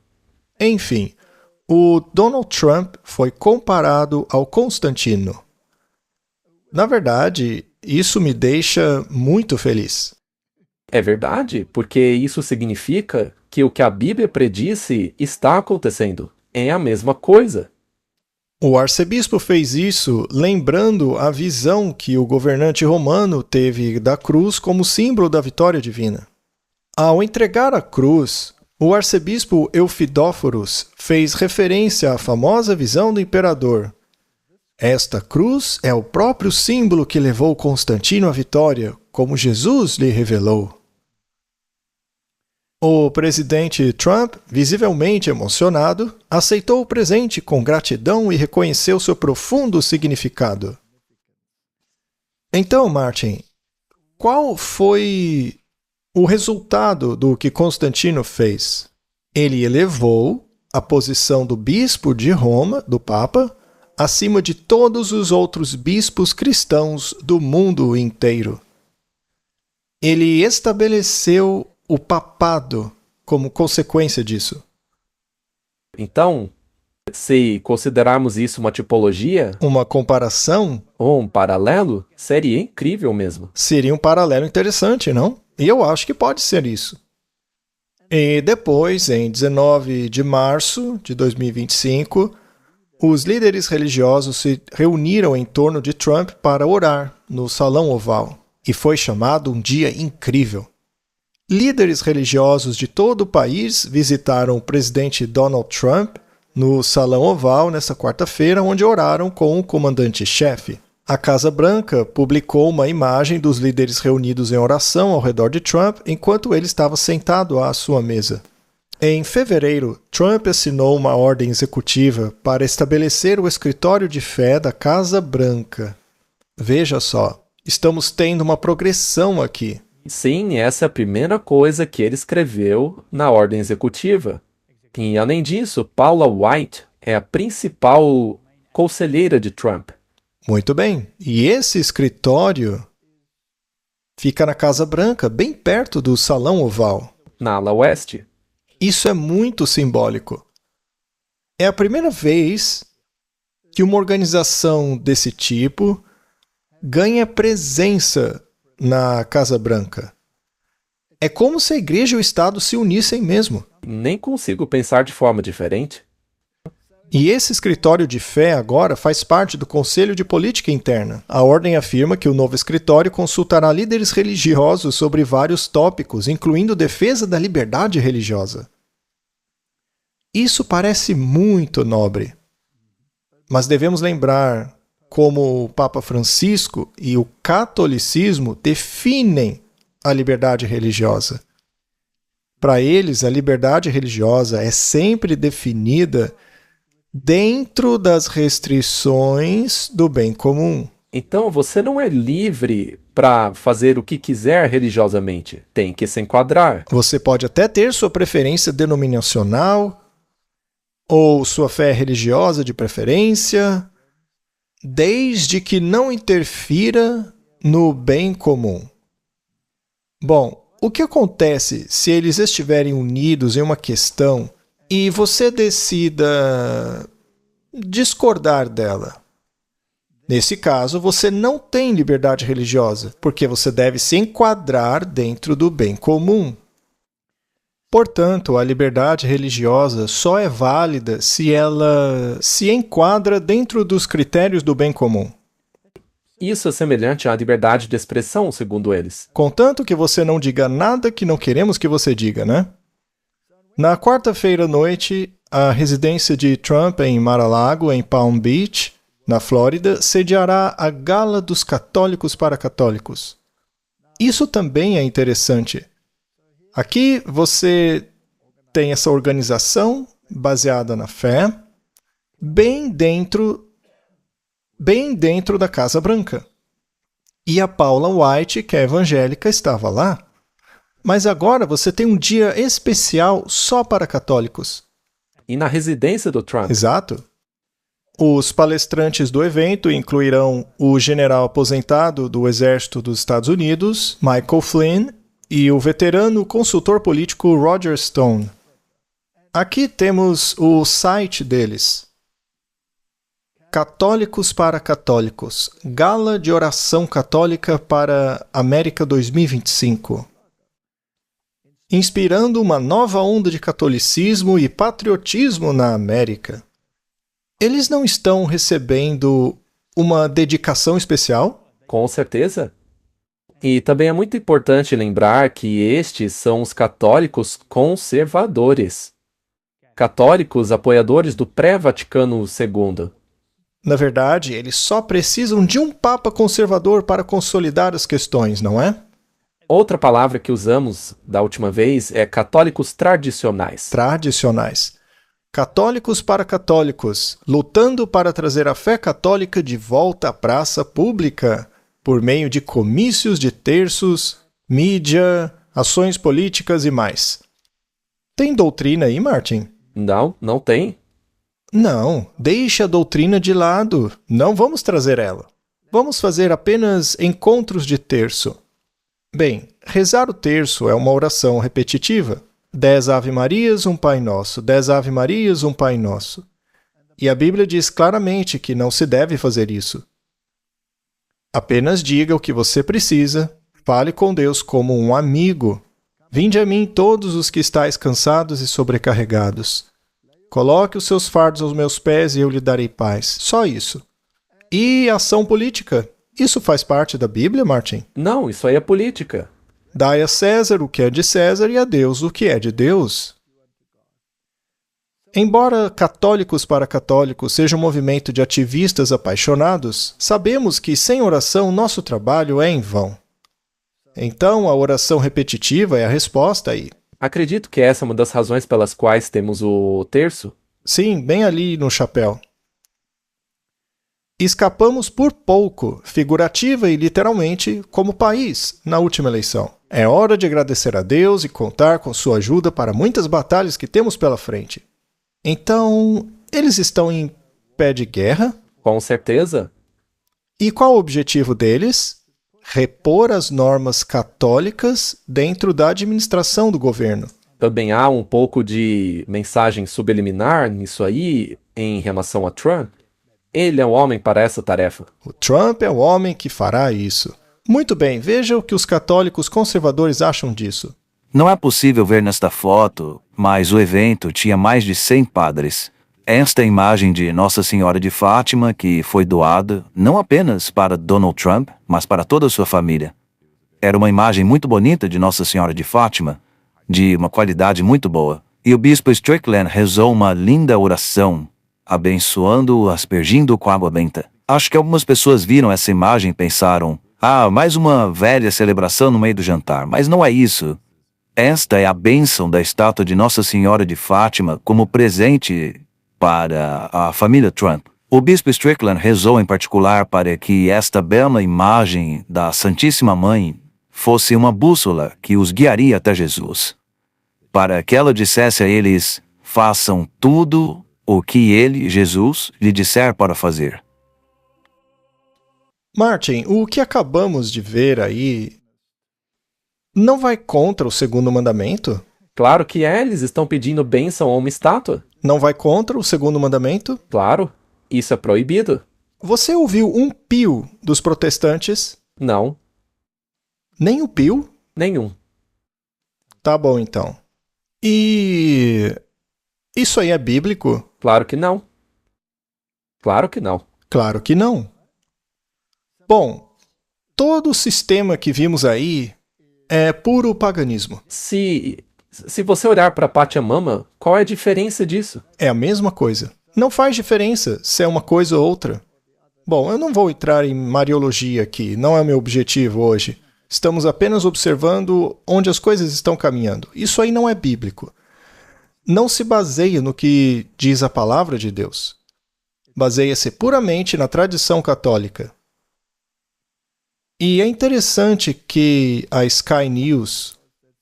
Enfim, o Donald Trump foi comparado ao Constantino. Na verdade, isso me deixa muito feliz. É verdade, porque isso significa que o que a Bíblia predisse está acontecendo. É a mesma coisa. O arcebispo fez isso lembrando a visão que o governante romano teve da cruz como símbolo da vitória divina. Ao entregar a cruz, o arcebispo Eupidóforos fez referência à famosa visão do imperador. Esta cruz é o próprio símbolo que levou Constantino à vitória, como Jesus lhe revelou. O presidente Trump, visivelmente emocionado, aceitou o presente com gratidão e reconheceu seu profundo significado. Então, Martin, qual foi o resultado do que Constantino fez? Ele elevou a posição do bispo de Roma, do Papa, acima de todos os outros bispos cristãos do mundo inteiro. Ele estabeleceu o papado como consequência disso. Então, se considerarmos isso uma tipologia, Uma comparação ou um paralelo, seria incrível mesmo. seria um paralelo interessante, não? E eu acho que pode ser isso. E depois, em 19 de março de 2025, os líderes religiosos se reuniram em torno de Trump para orar no Salão Oval. E foi chamado um dia incrível. Líderes religiosos de todo o país visitaram o presidente Donald Trump no Salão Oval nesta quarta-feira, onde oraram com o comandante-chefe. A Casa Branca publicou uma imagem dos líderes reunidos em oração ao redor de Trump enquanto ele estava sentado à sua mesa. Em fevereiro, Trump assinou uma ordem executiva para estabelecer o escritório de fé da Casa Branca. Veja só, estamos tendo uma progressão aqui. Sim, essa é a primeira coisa que ele escreveu na ordem executiva. E, além disso, Paula White é a principal conselheira de Trump. Muito bem. E esse escritório fica na Casa Branca, bem perto do Salão Oval. Na ala oeste. Isso é muito simbólico. É a primeira vez que uma organização desse tipo ganha presença na Casa Branca. É como se a igreja e o Estado se unissem mesmo. Nem consigo pensar de forma diferente. E esse escritório de fé agora faz parte do Conselho de Política Interna. A ordem afirma que o novo escritório consultará líderes religiosos sobre vários tópicos, incluindo defesa da liberdade religiosa. Isso parece muito nobre. Mas devemos lembrar como o Papa Francisco e o catolicismo definem a liberdade religiosa. Para eles, a liberdade religiosa é sempre definida dentro das restrições do bem comum. Então você não é livre para fazer o que quiser religiosamente. Tem que se enquadrar. Você pode até ter sua preferência denominacional ou sua fé religiosa de preferência, desde que não interfira no bem comum. Bom, o que acontece se eles estiverem unidos em uma questão e você decida discordar dela? Nesse caso, você não tem liberdade religiosa, porque você deve se enquadrar dentro do bem comum. Portanto, a liberdade religiosa só é válida se ela se enquadra dentro dos critérios do bem comum. Isso é semelhante à liberdade de expressão, segundo eles. Contanto que você não diga nada que não queremos que você diga, né? Na quarta-feira à noite, a residência de Trump em Mar-a-Lago, em Palm Beach, na Flórida, sediará a Gala dos Católicos para Católicos. Isso também é interessante. Aqui você tem essa organização baseada na fé, bem dentro da Casa Branca. E a Paula White, que é evangélica, estava lá. Mas agora você tem um dia especial só para católicos. E na residência do Trump. Exato. Os palestrantes do evento incluirão o general aposentado do Exército dos Estados Unidos, Michael Flynn, e o veterano consultor político Roger Stone. Aqui temos o site deles. Católicos para Católicos, Gala de Oração Católica para América 2025. Inspirando uma nova onda de catolicismo e patriotismo na América. Eles não estão recebendo uma dedicação especial? Com certeza. E também é muito importante lembrar que estes são os católicos conservadores. Católicos apoiadores do pré-Vaticano II. Na verdade, eles só precisam de um papa conservador para consolidar as questões, não é? Outra palavra que usamos da última vez é católicos tradicionais. Tradicionais. Católicos para católicos, lutando para trazer a fé católica de volta à praça pública, por meio de comícios de terços, mídia, ações políticas e mais. Tem doutrina aí, Martin? Não, não tem. Não, deixe a doutrina de lado. Não vamos trazer ela. Vamos fazer apenas encontros de terço. Bem, rezar o terço é uma oração repetitiva. 10 Ave-Marias, um Pai Nosso. 10 Ave-Marias, um Pai Nosso. E a Bíblia diz claramente que não se deve fazer isso. Apenas diga o que você precisa. Fale com Deus como um amigo. Vinde a mim todos os que estáis cansados e sobrecarregados. Coloque os seus fardos aos meus pés e eu lhe darei paz. Só isso. E ação política? Isso faz parte da Bíblia, Martin? Não, isso aí é política. Dai a César o que é de César e a Deus o que é de Deus. Embora Católicos para Católicos seja um movimento de ativistas apaixonados, sabemos que sem oração nosso trabalho é em vão. Então, a oração repetitiva é a resposta aí. Acredito que essa é uma das razões pelas quais temos o terço. Sim, bem ali no chapéu. Escapamos por pouco, figurativa e literalmente, como país, na última eleição. É hora de agradecer a Deus e contar com sua ajuda para muitas batalhas que temos pela frente. Então, eles estão em pé de guerra? Com certeza. E qual o objetivo deles? Repor as normas católicas dentro da administração do governo. Também há um pouco de mensagem subliminar nisso aí em relação a Trump. Ele é o homem para essa tarefa. O Trump é o homem que fará isso. Muito bem, veja o que os católicos conservadores acham disso. Não é possível ver nesta foto, mas o evento tinha mais de 100 padres. Esta é a imagem de Nossa Senhora de Fátima que foi doada não apenas para Donald Trump, mas para toda a sua família. Era uma imagem muito bonita de Nossa Senhora de Fátima, de uma qualidade muito boa. E o bispo Strickland rezou uma linda oração, abençoando-o, aspergindo com água benta. Acho que algumas pessoas viram essa imagem e pensaram, mais uma velha celebração no meio do jantar, mas não é isso. Esta é a bênção da estátua de Nossa Senhora de Fátima como presente para a família Trump. O bispo Strickland rezou em particular para que esta bela imagem da Santíssima Mãe fosse uma bússola que os guiaria até Jesus, para que ela dissesse a eles, façam tudo o que ele, Jesus, lhe disser para fazer. Martin, o que acabamos de ver aí não vai contra o segundo mandamento? Claro que é, eles estão pedindo bênção a uma estátua. Não vai contra o segundo mandamento? Claro, isso é proibido. Você ouviu um pio dos protestantes? Não, Nem o pio? nenhum. Tá bom, então. E isso aí é bíblico? Claro que não. Claro que não. Claro que não. Bom, todo o sistema que vimos aí é puro paganismo. Se você olhar para Pachamama, qual é a diferença disso? É a mesma coisa. Não faz diferença se é uma coisa ou outra. Bom, eu não vou entrar em mariologia aqui, não é o meu objetivo hoje. Estamos apenas observando onde as coisas estão caminhando. Isso aí não é bíblico. Não se baseia no que diz a palavra de Deus. Baseia-se puramente na tradição católica. E é interessante que a Sky News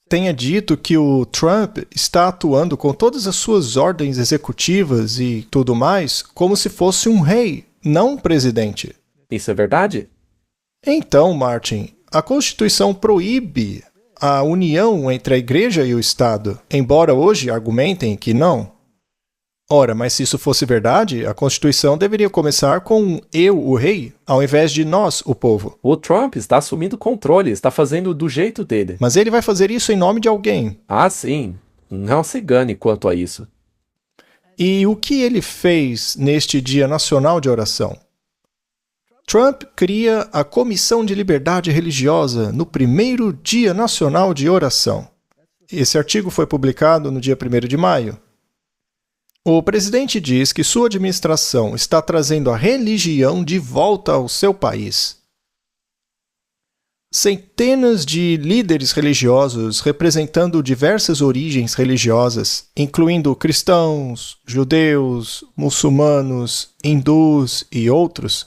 tenha dito que o Trump está atuando com todas as suas ordens executivas e tudo mais como se fosse um rei, não um presidente. Isso é verdade? Então, Martin, a Constituição proíbe a união entre a Igreja e o Estado, embora hoje argumentem que não. Ora, mas se isso fosse verdade, a Constituição deveria começar com eu, o rei, ao invés de nós, o povo. O Trump está assumindo o controle, está fazendo do jeito dele. Mas ele vai fazer isso em nome de alguém. Ah, sim. Não se engane quanto a isso. E o que ele fez neste Dia Nacional de Oração? Trump cria a Comissão de Liberdade Religiosa no primeiro Dia Nacional de Oração. Esse artigo foi publicado no dia 1º de maio. O presidente diz que sua administração está trazendo a religião de volta ao seu país. Centenas de líderes religiosos representando diversas origens religiosas, incluindo cristãos, judeus, muçulmanos, hindus e outros,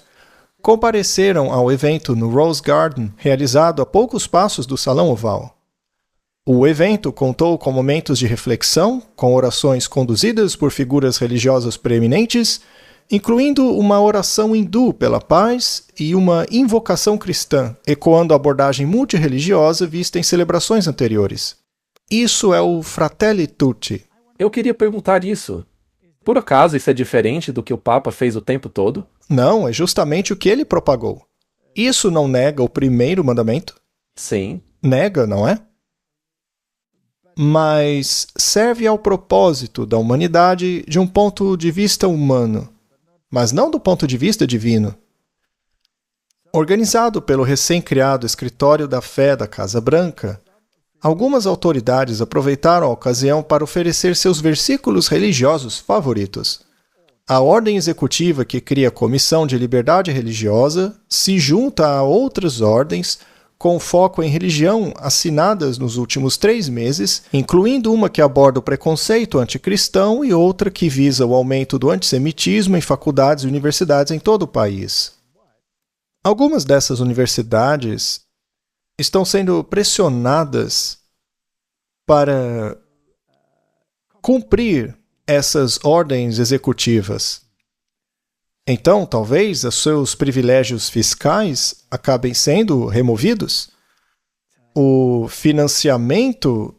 compareceram ao evento no Rose Garden, realizado a poucos passos do Salão Oval. O evento contou com momentos de reflexão, com orações conduzidas por figuras religiosas preeminentes, incluindo uma oração hindu pela paz e uma invocação cristã, ecoando a abordagem multirreligiosa vista em celebrações anteriores. Isso é o Fratelli Tutti. Eu queria perguntar isso. Por acaso isso é diferente do que o Papa fez o tempo todo? Não, é justamente o que ele propagou. Isso não nega o primeiro mandamento? Sim. Nega, não é? Mas serve ao propósito da humanidade de um ponto de vista humano, mas não do ponto de vista divino. Organizado pelo recém-criado Escritório da Fé da Casa Branca, algumas autoridades aproveitaram a ocasião para oferecer seus versículos religiosos favoritos. A ordem executiva que cria a Comissão de Liberdade Religiosa se junta a outras ordens com foco em religião assinadas nos últimos 3 meses, incluindo uma que aborda o preconceito anticristão e outra que visa o aumento do antissemitismo em faculdades e universidades em todo o país. Algumas dessas universidades estão sendo pressionadas para cumprir essas ordens executivas. Então, talvez, os seus privilégios fiscais acabem sendo removidos? O financiamento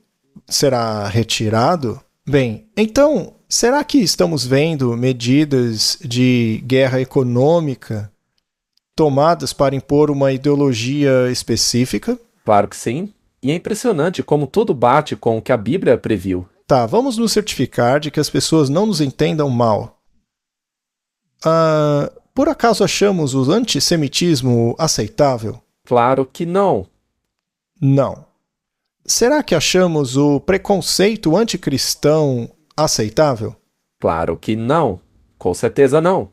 será retirado? Bem, então, será que estamos vendo medidas de guerra econômica tomadas para impor uma ideologia específica? Claro que sim. E é impressionante como tudo bate com o que a Bíblia previu. Tá, vamos nos certificar de que as pessoas não nos entendam mal. Por acaso achamos o antissemitismo aceitável? Claro que não. Não. Será que achamos o preconceito anticristão aceitável? Claro que não. Com certeza não.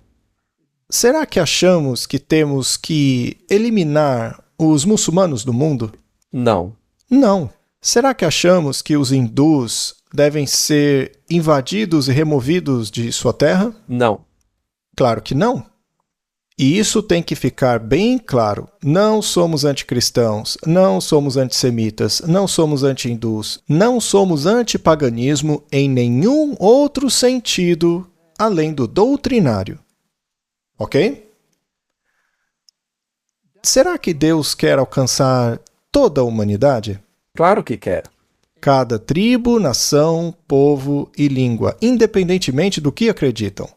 Será que achamos que temos que eliminar os muçulmanos do mundo? Não. Não. Será que achamos que os hindus devem ser invadidos e removidos de sua terra? Não. Claro que não. E isso tem que ficar bem claro. Não somos anticristãos, não somos antissemitas, não somos anti-hindus, não somos antipaganismo em nenhum outro sentido além do doutrinário. Ok? Será que Deus quer alcançar toda a humanidade? Claro que quer. Cada tribo, nação, povo e língua, independentemente do que acreditam.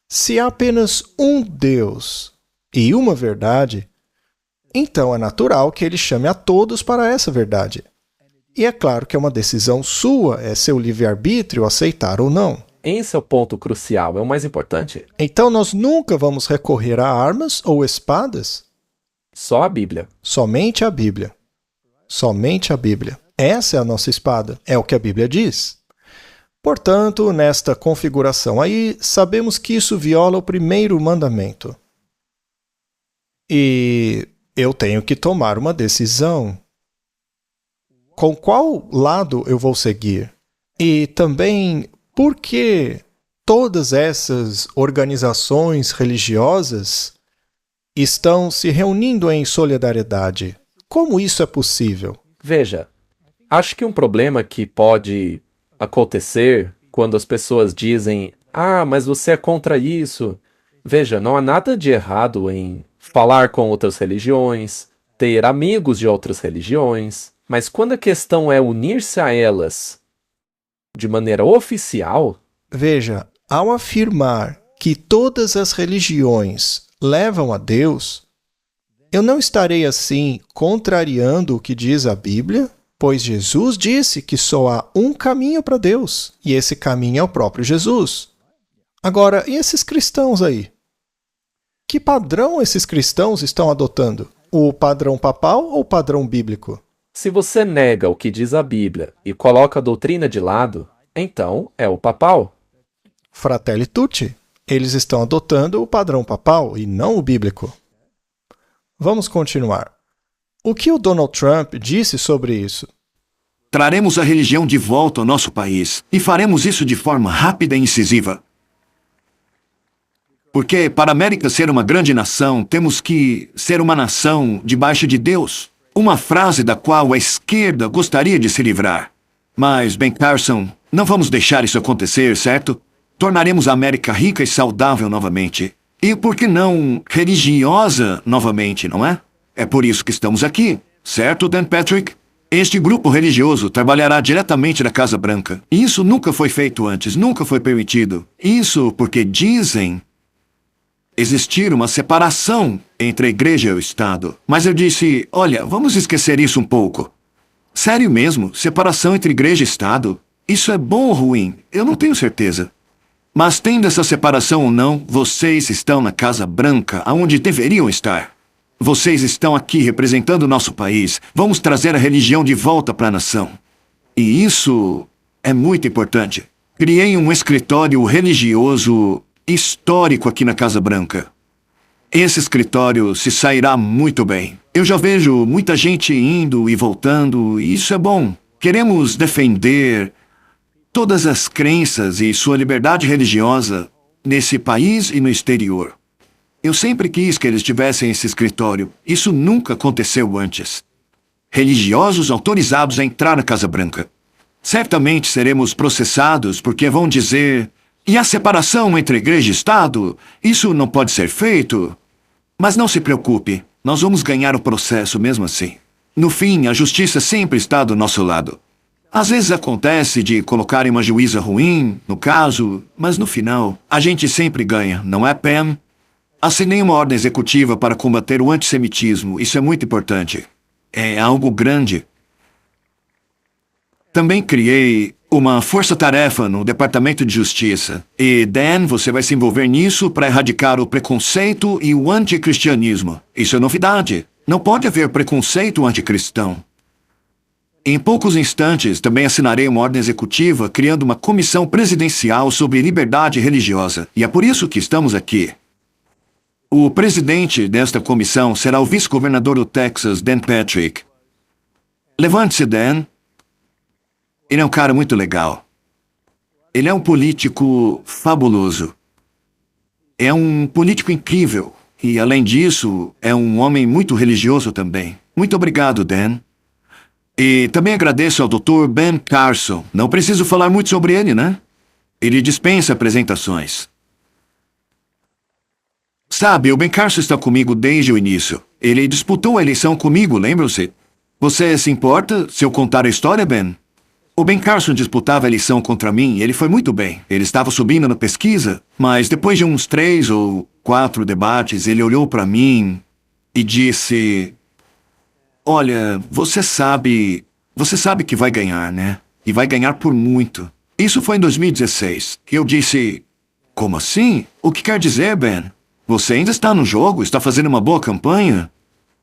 Se há apenas um Deus e uma verdade, então é natural que ele chame a todos para essa verdade. E é claro que é uma decisão sua, é seu livre-arbítrio aceitar ou não. Esse é o ponto crucial, é o mais importante. Então nós nunca vamos recorrer a armas ou espadas? Só a Bíblia. Somente a Bíblia. Somente a Bíblia. Essa é a nossa espada, é o que a Bíblia diz. Portanto, nesta configuração aí, sabemos que isso viola o primeiro mandamento. E eu tenho que tomar uma decisão. Com qual lado eu vou seguir? E também, por que todas essas organizações religiosas estão se reunindo em solidariedade? Como isso é possível? Veja, acho que um problema que pode acontecer quando as pessoas dizem mas você é contra isso. Veja, não há nada de errado em falar com outras religiões, ter amigos de outras religiões, mas quando a questão é unir-se a elas de maneira oficial... Veja, ao afirmar que todas as religiões levam a Deus, eu não estarei assim contrariando o que diz a Bíblia? Pois Jesus disse que só há um caminho para Deus, e esse caminho é o próprio Jesus. Agora, e esses cristãos aí? Que padrão esses cristãos estão adotando? O padrão papal ou o padrão bíblico? Se você nega o que diz a Bíblia e coloca a doutrina de lado, então é o papal. Fratelli Tutti. Eles estão adotando o padrão papal e não o bíblico. Vamos continuar. O que o Donald Trump disse sobre isso? Traremos a religião de volta ao nosso país e faremos isso de forma rápida e incisiva. Porque para a América ser uma grande nação, temos que ser uma nação debaixo de Deus. Uma frase da qual a esquerda gostaria de se livrar. Mas, Ben Carson, não vamos deixar isso acontecer, certo? Tornaremos a América rica e saudável novamente. E por que não religiosa novamente, não é? É por isso que estamos aqui, certo, Dan Patrick? Este grupo religioso trabalhará diretamente na Casa Branca. E isso nunca foi feito antes, nunca foi permitido. Isso porque dizem existir uma separação entre a igreja e o Estado. Mas eu disse, olha, vamos esquecer isso um pouco. Sério mesmo, separação entre igreja e Estado? Isso é bom ou ruim? Eu não tenho certeza. Mas tendo essa separação ou não, vocês estão na Casa Branca, aonde deveriam estar. Vocês estão aqui representando o nosso país. Vamos trazer a religião de volta para a nação. E isso é muito importante. Criei um escritório religioso histórico aqui na Casa Branca. Esse escritório se sairá muito bem. Eu já vejo muita gente indo e voltando, e isso é bom. Queremos defender todas as crenças e sua liberdade religiosa nesse país e no exterior. Eu sempre quis que eles tivessem esse escritório. Isso nunca aconteceu antes. Religiosos autorizados a entrar na Casa Branca. Certamente seremos processados porque vão dizer: e a separação entre igreja e Estado? Isso não pode ser feito. Mas não se preocupe, nós vamos ganhar o processo mesmo assim. No fim, a justiça sempre está do nosso lado. Às vezes acontece de colocarem uma juíza ruim, no caso, mas no final, a gente sempre ganha, não é, Pam? Assinei uma ordem executiva para combater o antissemitismo, isso é muito importante. É algo grande. Também criei uma força-tarefa no Departamento de Justiça. E, Dan, você vai se envolver nisso para erradicar o preconceito e o anticristianismo. Isso é novidade. Não pode haver preconceito anticristão. Em poucos instantes, também assinarei uma ordem executiva criando uma comissão presidencial sobre liberdade religiosa. E é por isso que estamos aqui. O presidente desta comissão será o vice-governador do Texas, Dan Patrick. Levante-se, Dan. Ele é um cara muito legal. Ele é um político fabuloso. É um político incrível. E, além disso, é um homem muito religioso também. Muito obrigado, Dan. E também agradeço ao Dr. Ben Carson. Não preciso falar muito sobre ele, né? Ele dispensa apresentações. Sabe, o Ben Carson está comigo desde o início. Ele disputou a eleição comigo, lembram-se? Você se importa se eu contar a história, Ben? O Ben Carson disputava a eleição contra mim e ele foi muito bem. Ele estava subindo na pesquisa, mas depois de uns 3 ou 4 debates, ele olhou para mim e disse: olha, você sabe que vai ganhar, né? E vai ganhar por muito. Isso foi em 2016. E eu disse: como assim? O que quer dizer, Ben? Você ainda está no jogo? Está fazendo uma boa campanha?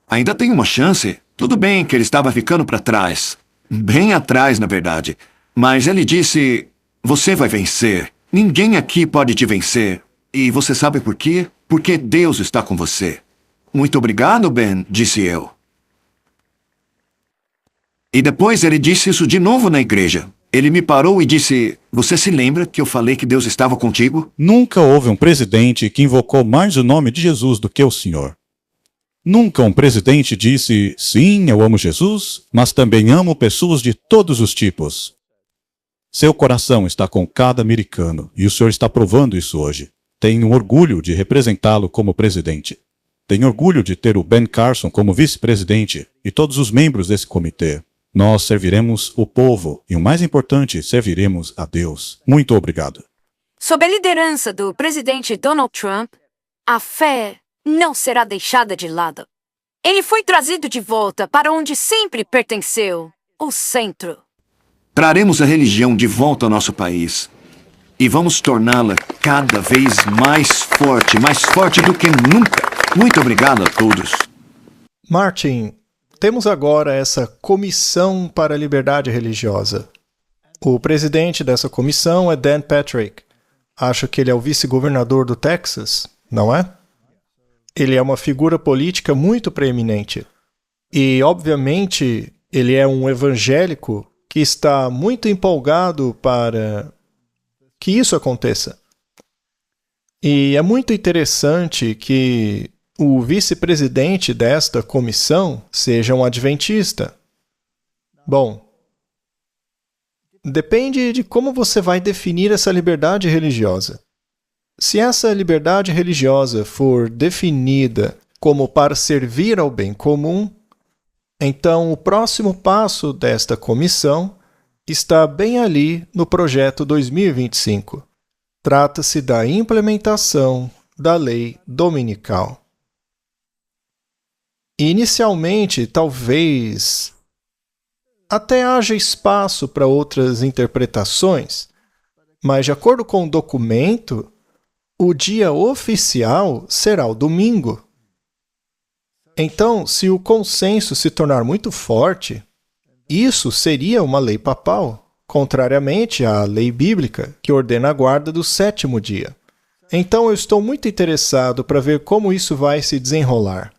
Ainda tem uma chance. Tudo bem que ele estava ficando para trás. Bem atrás, na verdade. Mas ele disse: você vai vencer. Ninguém aqui pode te vencer. E você sabe por quê? Porque Deus está com você. Muito obrigado, Ben, disse eu. E depois ele disse isso de novo na igreja. Ele me parou e disse: você se lembra que eu falei que Deus estava contigo? Nunca houve um presidente que invocou mais o nome de Jesus do que o senhor. Nunca um presidente disse: sim, eu amo Jesus, mas também amo pessoas de todos os tipos. Seu coração está com cada americano, e o senhor está provando isso hoje. Tenho orgulho de representá-lo como presidente. Tenho orgulho de ter o Ben Carson como vice-presidente e todos os membros desse comitê. Nós serviremos o povo e, o mais importante, serviremos a Deus. Muito obrigado. Sob a liderança do presidente Donald Trump, a fé não será deixada de lado. Ele foi trazido de volta para onde sempre pertenceu, o centro. Traremos a religião de volta ao nosso país. E vamos torná-la cada vez mais forte do que nunca. Muito obrigado a todos. Martin, temos agora essa Comissão para a Liberdade Religiosa. O presidente dessa comissão é Dan Patrick. Acho que ele é o vice-governador do Texas, não é? Ele é uma figura política muito preeminente. E, obviamente, ele é um evangélico que está muito empolgado para que isso aconteça. E é muito interessante que o vice-presidente desta comissão seja um adventista. Bom, depende de como você vai definir essa liberdade religiosa. Se essa liberdade religiosa for definida como para servir ao bem comum, então o próximo passo desta comissão está bem ali no projeto 2025. Trata-se da implementação da lei dominical. Inicialmente, talvez até haja espaço para outras interpretações, mas de acordo com o documento, o dia oficial será o domingo. Então, se o consenso se tornar muito forte, isso seria uma lei papal, contrariamente à lei bíblica, que ordena a guarda do 7º dia. Então, eu estou muito interessado para ver como isso vai se desenrolar.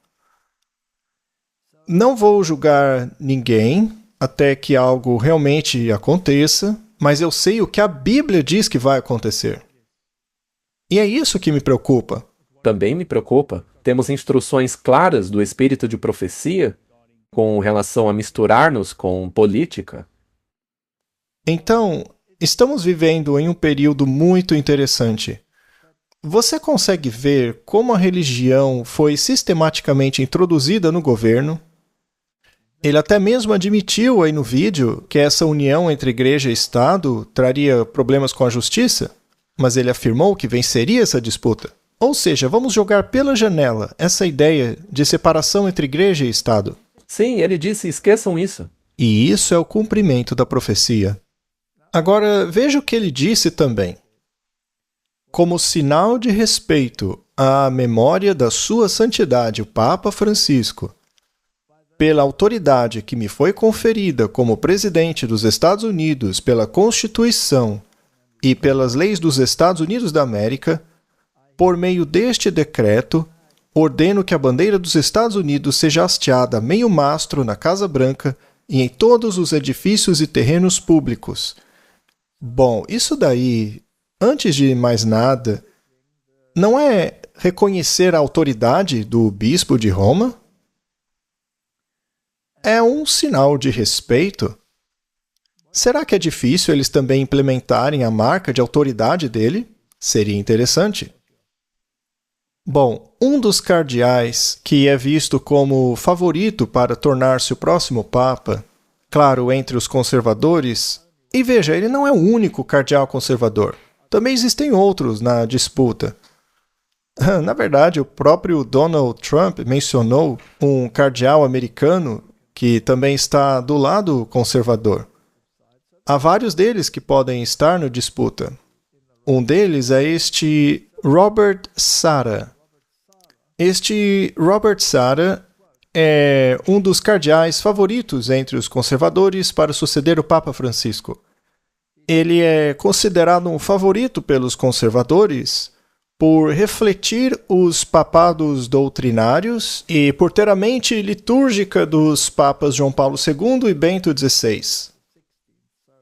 Não vou julgar ninguém até que algo realmente aconteça, mas eu sei o que a Bíblia diz que vai acontecer. E é isso que me preocupa. Também me preocupa. Temos instruções claras do espírito de profecia com relação a misturar-nos com política. Então, estamos vivendo em um período muito interessante. Você consegue ver como a religião foi sistematicamente introduzida no governo? Ele até mesmo admitiu aí no vídeo que essa união entre igreja e Estado traria problemas com a justiça, mas ele afirmou que venceria essa disputa. Ou seja, vamos jogar pela janela essa ideia de separação entre igreja e Estado. Sim, ele disse, esqueçam isso. E isso é o cumprimento da profecia. Agora, veja o que ele disse também. Como sinal de respeito à memória da sua santidade, o Papa Francisco, pela autoridade que me foi conferida como presidente dos Estados Unidos pela Constituição e pelas leis dos Estados Unidos da América, por meio deste decreto, ordeno que a bandeira dos Estados Unidos seja hasteada a meio mastro na Casa Branca e em todos os edifícios e terrenos públicos. Bom, isso daí, antes de mais nada, não é reconhecer a autoridade do bispo de Roma? É um sinal de respeito? Será que é difícil eles também implementarem a marca de autoridade dele? Seria interessante. Bom, um dos cardeais que é visto como favorito para tornar-se o próximo Papa, claro, entre os conservadores, e veja, ele não é o único cardeal conservador. Também existem outros na disputa. Na verdade, o próprio Donald Trump mencionou um cardeal americano que também está do lado conservador. Há vários deles que podem estar na disputa. Um deles é este Robert Sarah. Este Robert Sarah é um dos cardeais favoritos entre os conservadores para suceder o Papa Francisco. Ele é considerado um favorito pelos conservadores por refletir os papados doutrinários e por ter a mente litúrgica dos papas João Paulo II e Bento XVI.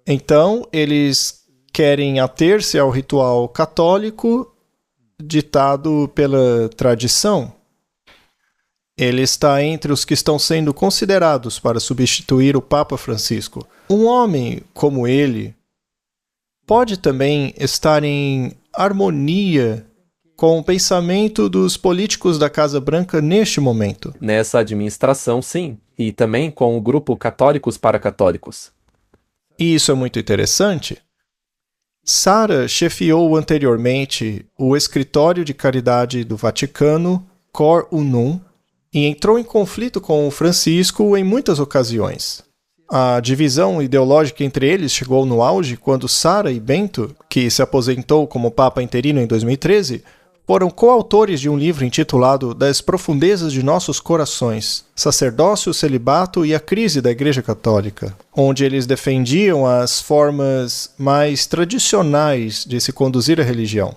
Então, eles querem ater-se ao ritual católico ditado pela tradição. Ele está entre os que estão sendo considerados para substituir o Papa Francisco. Um homem como ele pode também estar em harmonia com o pensamento dos políticos da Casa Branca neste momento. Nessa administração, sim. E também com o grupo Católicos para Católicos. E isso é muito interessante. Sarah chefiou anteriormente o Escritório de Caridade do Vaticano, Cor Unum, e entrou em conflito com o Francisco em muitas ocasiões. A divisão ideológica entre eles chegou no auge quando Sarah e Bento, que se aposentou como Papa interino em 2013, foram coautores de um livro intitulado Das Profundezas de Nossos Corações, Sacerdócio, Celibato e a Crise da Igreja Católica, onde eles defendiam as formas mais tradicionais de se conduzir a religião.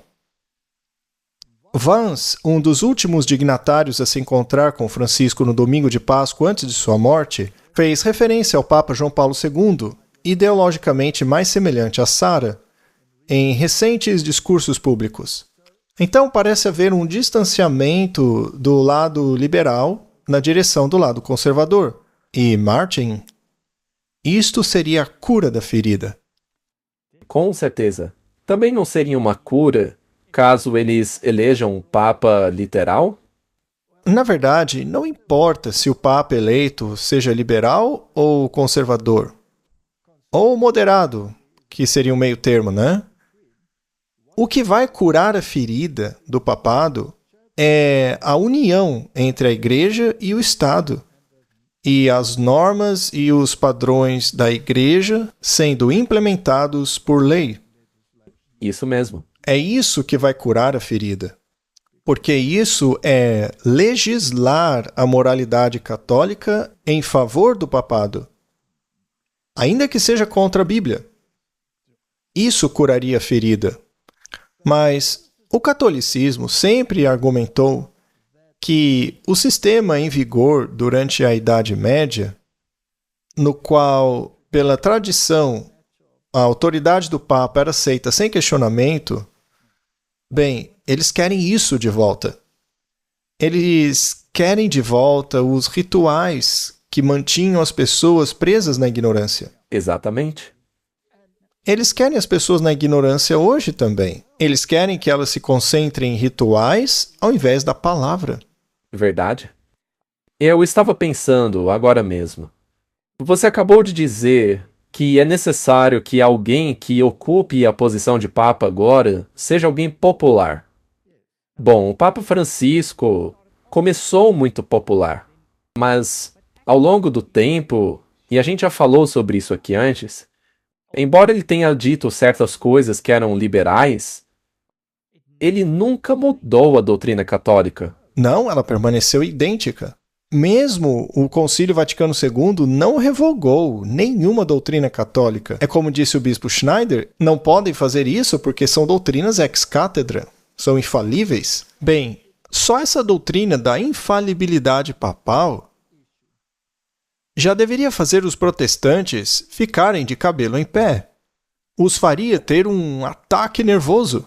Vance, um dos últimos dignatários a se encontrar com Francisco no domingo de Páscoa antes de sua morte, fez referência ao Papa João Paulo II, ideologicamente mais semelhante a Sara, em recentes discursos públicos. Então parece haver um distanciamento do lado liberal na direção do lado conservador. E Martin, isto seria a cura da ferida. Com certeza. Também não seria uma cura caso eles elejam um Papa literal? Na verdade, não importa se o Papa eleito seja liberal ou conservador. Ou moderado, que seria um meio termo, né? O que vai curar a ferida do papado é a união entre a Igreja e o Estado, e as normas e os padrões da Igreja sendo implementados por lei. Isso mesmo. É isso que vai curar a ferida. Porque isso é legislar a moralidade católica em favor do papado, ainda que seja contra a Bíblia. Isso curaria a ferida. Mas o catolicismo sempre argumentou que o sistema em vigor durante a Idade Média, no qual, pela tradição, a autoridade do Papa era aceita sem questionamento, bem, eles querem isso de volta. Eles querem de volta os rituais que mantinham as pessoas presas na ignorância. Exatamente. Eles querem as pessoas na ignorância hoje também. Eles querem que elas se concentrem em rituais ao invés da palavra. Verdade. Eu estava pensando agora mesmo. Você acabou de dizer que é necessário que alguém que ocupe a posição de Papa agora seja alguém popular. Bom, o Papa Francisco começou muito popular, mas ao longo do tempo, e a gente já falou sobre isso aqui antes, embora ele tenha dito certas coisas que eram liberais, ele nunca mudou a doutrina católica. Não, ela permaneceu idêntica. Mesmo o Concílio Vaticano II não revogou nenhuma doutrina católica. É como disse o bispo Schneider, não podem fazer isso porque são doutrinas ex-cátedra, são infalíveis. Bem, só essa doutrina da infalibilidade papal já deveria fazer os protestantes ficarem de cabelo em pé. Os faria ter um ataque nervoso,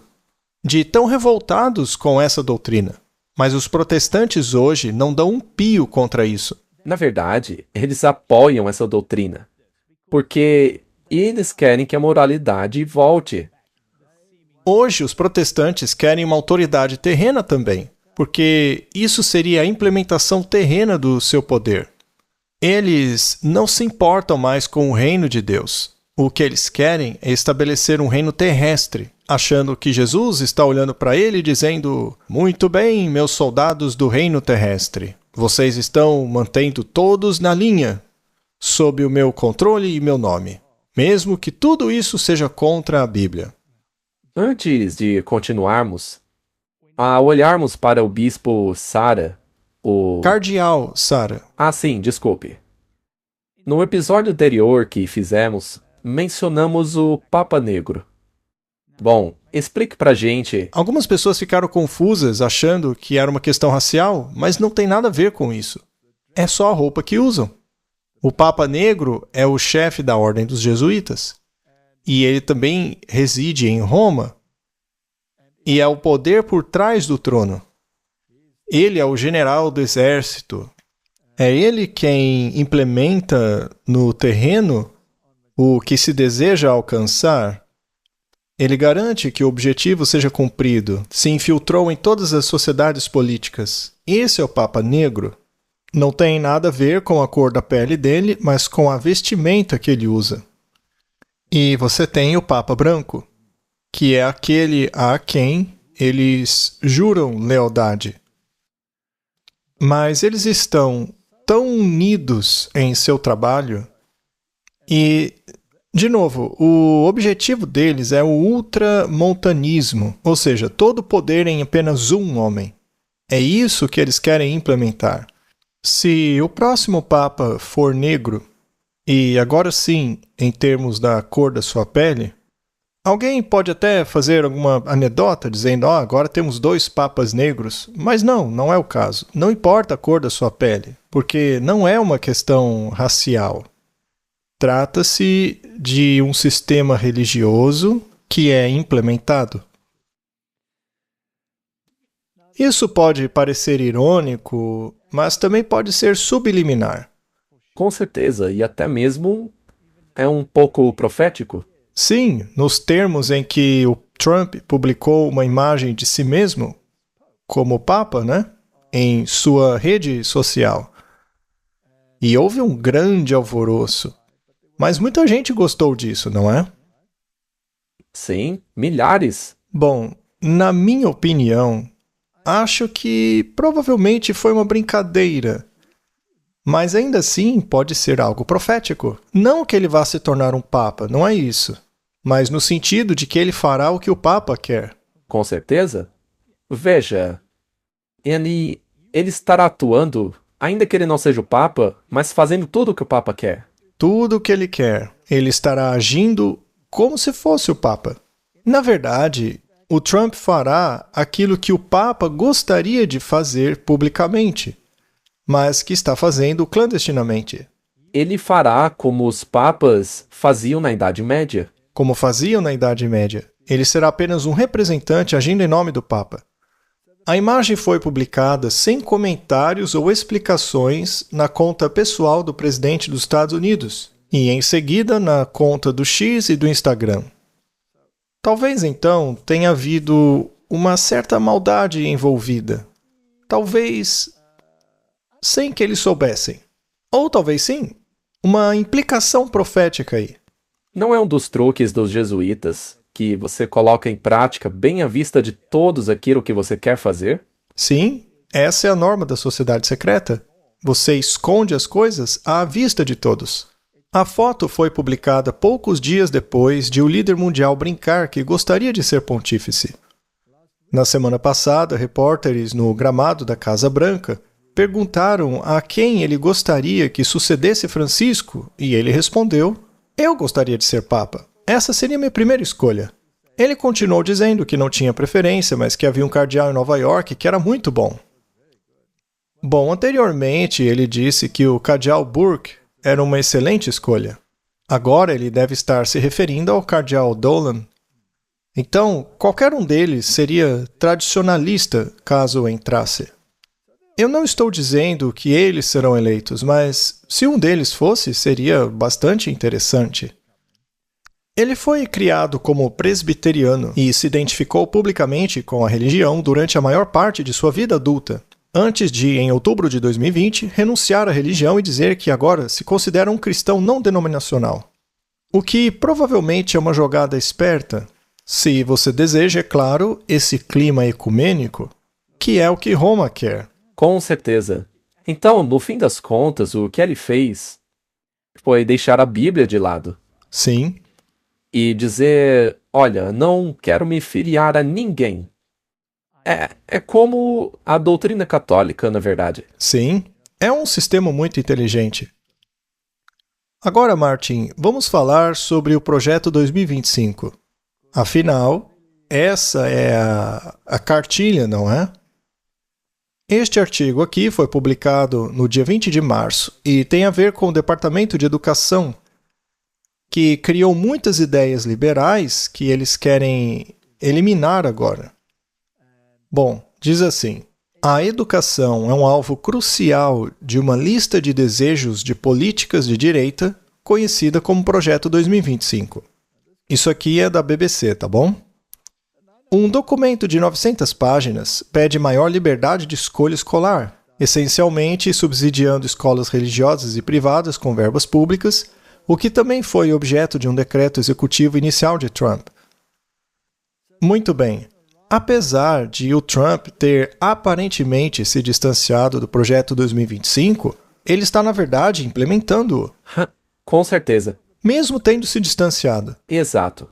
de tão revoltados com essa doutrina. Mas os protestantes hoje não dão um pio contra isso. Na verdade, eles apoiam essa doutrina, porque eles querem que a moralidade volte. Hoje os protestantes querem uma autoridade terrena também, porque isso seria a implementação terrena do seu poder. Eles não se importam mais com o reino de Deus. O que eles querem é estabelecer um reino terrestre, achando que Jesus está olhando para ele e dizendo: muito bem, meus soldados do reino terrestre, vocês estão mantendo todos na linha, sob o meu controle e meu nome, mesmo que tudo isso seja contra a Bíblia. Antes de continuarmos, ao olharmos para o bispo Sara, Cardeal Sara. Ah, sim, desculpe. No episódio anterior que fizemos, mencionamos o Papa Negro. Bom, explique pra gente. Algumas pessoas ficaram confusas achando que era uma questão racial, mas não tem nada a ver com isso. É só a roupa que usam. O Papa Negro é o chefe da Ordem dos Jesuítas. E ele também reside em Roma. E é o poder por trás do trono. Ele é o general do exército. É ele quem implementa no terreno o que se deseja alcançar. Ele garante que o objetivo seja cumprido. Se infiltrou em todas as sociedades políticas. Esse é o Papa Negro. Não tem nada a ver com a cor da pele dele, mas com a vestimenta que ele usa. E você tem o Papa Branco, que é aquele a quem eles juram lealdade. Mas eles estão tão unidos em seu trabalho e, de novo, o objetivo deles é o ultramontanismo, ou seja, todo o poder em apenas um homem. É isso que eles querem implementar. Se o próximo Papa for negro, e agora sim, em termos da cor da sua pele, Alguém pode até fazer alguma anedota dizendo, agora temos 2 papas negros, mas não é o caso. Não importa a cor da sua pele, porque não é uma questão racial. Trata-se de um sistema religioso que é implementado. Isso pode parecer irônico, mas também pode ser subliminar. Com certeza, e até mesmo é um pouco profético. Sim, nos termos em que o Trump publicou uma imagem de si mesmo como Papa, né? Em sua rede social. E houve um grande alvoroço. Mas muita gente gostou disso, não é? Sim, milhares. Bom, na minha opinião, acho que provavelmente foi uma brincadeira. Mas ainda assim pode ser algo profético. Não que ele vá se tornar um Papa, não é isso. Mas no sentido de que ele fará o que o Papa quer. Com certeza. Veja, ele estará atuando, ainda que ele não seja o Papa, mas fazendo tudo o que o Papa quer. Tudo o que ele quer. Ele estará agindo como se fosse o Papa. Na verdade, o Trump fará aquilo que o Papa gostaria de fazer publicamente, mas que está fazendo clandestinamente. Ele fará como os papas faziam na Idade Média. Como faziam na Idade Média. Ele será apenas um representante agindo em nome do Papa. A imagem foi publicada sem comentários ou explicações na conta pessoal do presidente dos Estados Unidos e, em seguida, na conta do X e do Instagram. Talvez, então, tenha havido uma certa maldade envolvida. Talvez sem que eles soubessem. Ou talvez sim, uma implicação profética aí. Não é um dos truques dos jesuítas que você coloca em prática bem à vista de todos aquilo que você quer fazer? Sim, essa é a norma da sociedade secreta. Você esconde as coisas à vista de todos. A foto foi publicada poucos dias depois de o líder mundial brincar que gostaria de ser pontífice. Na semana passada, repórteres no gramado da Casa Branca perguntaram a quem ele gostaria que sucedesse Francisco e ele respondeu: "Eu gostaria de ser Papa. Essa seria minha primeira escolha." Ele continuou dizendo que não tinha preferência, mas que havia um cardeal em Nova York que era muito bom. Bom, anteriormente ele disse que o cardeal Burke era uma excelente escolha. Agora ele deve estar se referindo ao cardeal Dolan. Então, qualquer um deles seria tradicionalista caso entrasse. Eu não estou dizendo que eles serão eleitos, mas se um deles fosse, seria bastante interessante. Ele foi criado como presbiteriano e se identificou publicamente com a religião durante a maior parte de sua vida adulta, antes de, em outubro de 2020, renunciar à religião e dizer que agora se considera um cristão não denominacional. O que provavelmente é uma jogada esperta, se você deseja, é claro, esse clima ecumênico, que é o que Roma quer. Com certeza. Então, no fim das contas, o que ele fez foi deixar a Bíblia de lado. Sim. E dizer, olha, não quero me filiar a ninguém. É como a doutrina católica, na verdade. Sim, é um sistema muito inteligente. Agora, Martin, vamos falar sobre o Projeto 2025. Afinal, essa é a cartilha, não é? Este artigo aqui foi publicado no dia 20 de março e tem a ver com o Departamento de Educação, que criou muitas ideias liberais que eles querem eliminar agora. Bom, diz assim: a educação é um alvo crucial de uma lista de desejos de políticas de direita conhecida como Projeto 2025. Isso aqui é da BBC, tá bom? Um documento de 900 páginas pede maior liberdade de escolha escolar, essencialmente subsidiando escolas religiosas e privadas com verbas públicas, o que também foi objeto de um decreto executivo inicial de Trump. Muito bem. Apesar de o Trump ter aparentemente se distanciado do Projeto 2025, ele está, na verdade, implementando-o. Com certeza. Mesmo tendo se distanciado. Exato.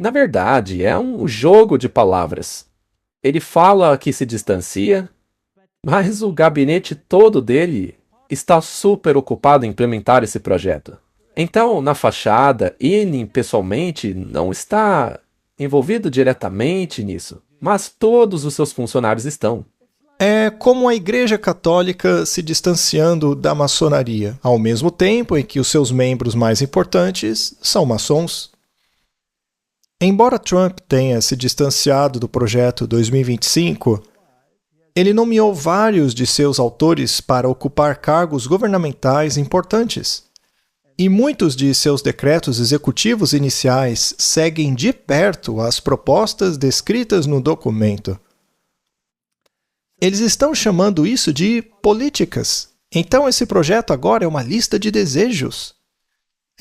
Na verdade, é um jogo de palavras. Ele fala que se distancia, mas o gabinete todo dele está super ocupado em implementar esse projeto. Então, na fachada, ele pessoalmente não está envolvido diretamente nisso, mas todos os seus funcionários estão. É como a Igreja Católica se distanciando da maçonaria, ao mesmo tempo em que os seus membros mais importantes são maçons. Embora Trump tenha se distanciado do projeto 2025, ele nomeou vários de seus autores para ocupar cargos governamentais importantes. E muitos de seus decretos executivos iniciais seguem de perto as propostas descritas no documento. Eles estão chamando isso de políticas. Então esse projeto agora é uma lista de desejos.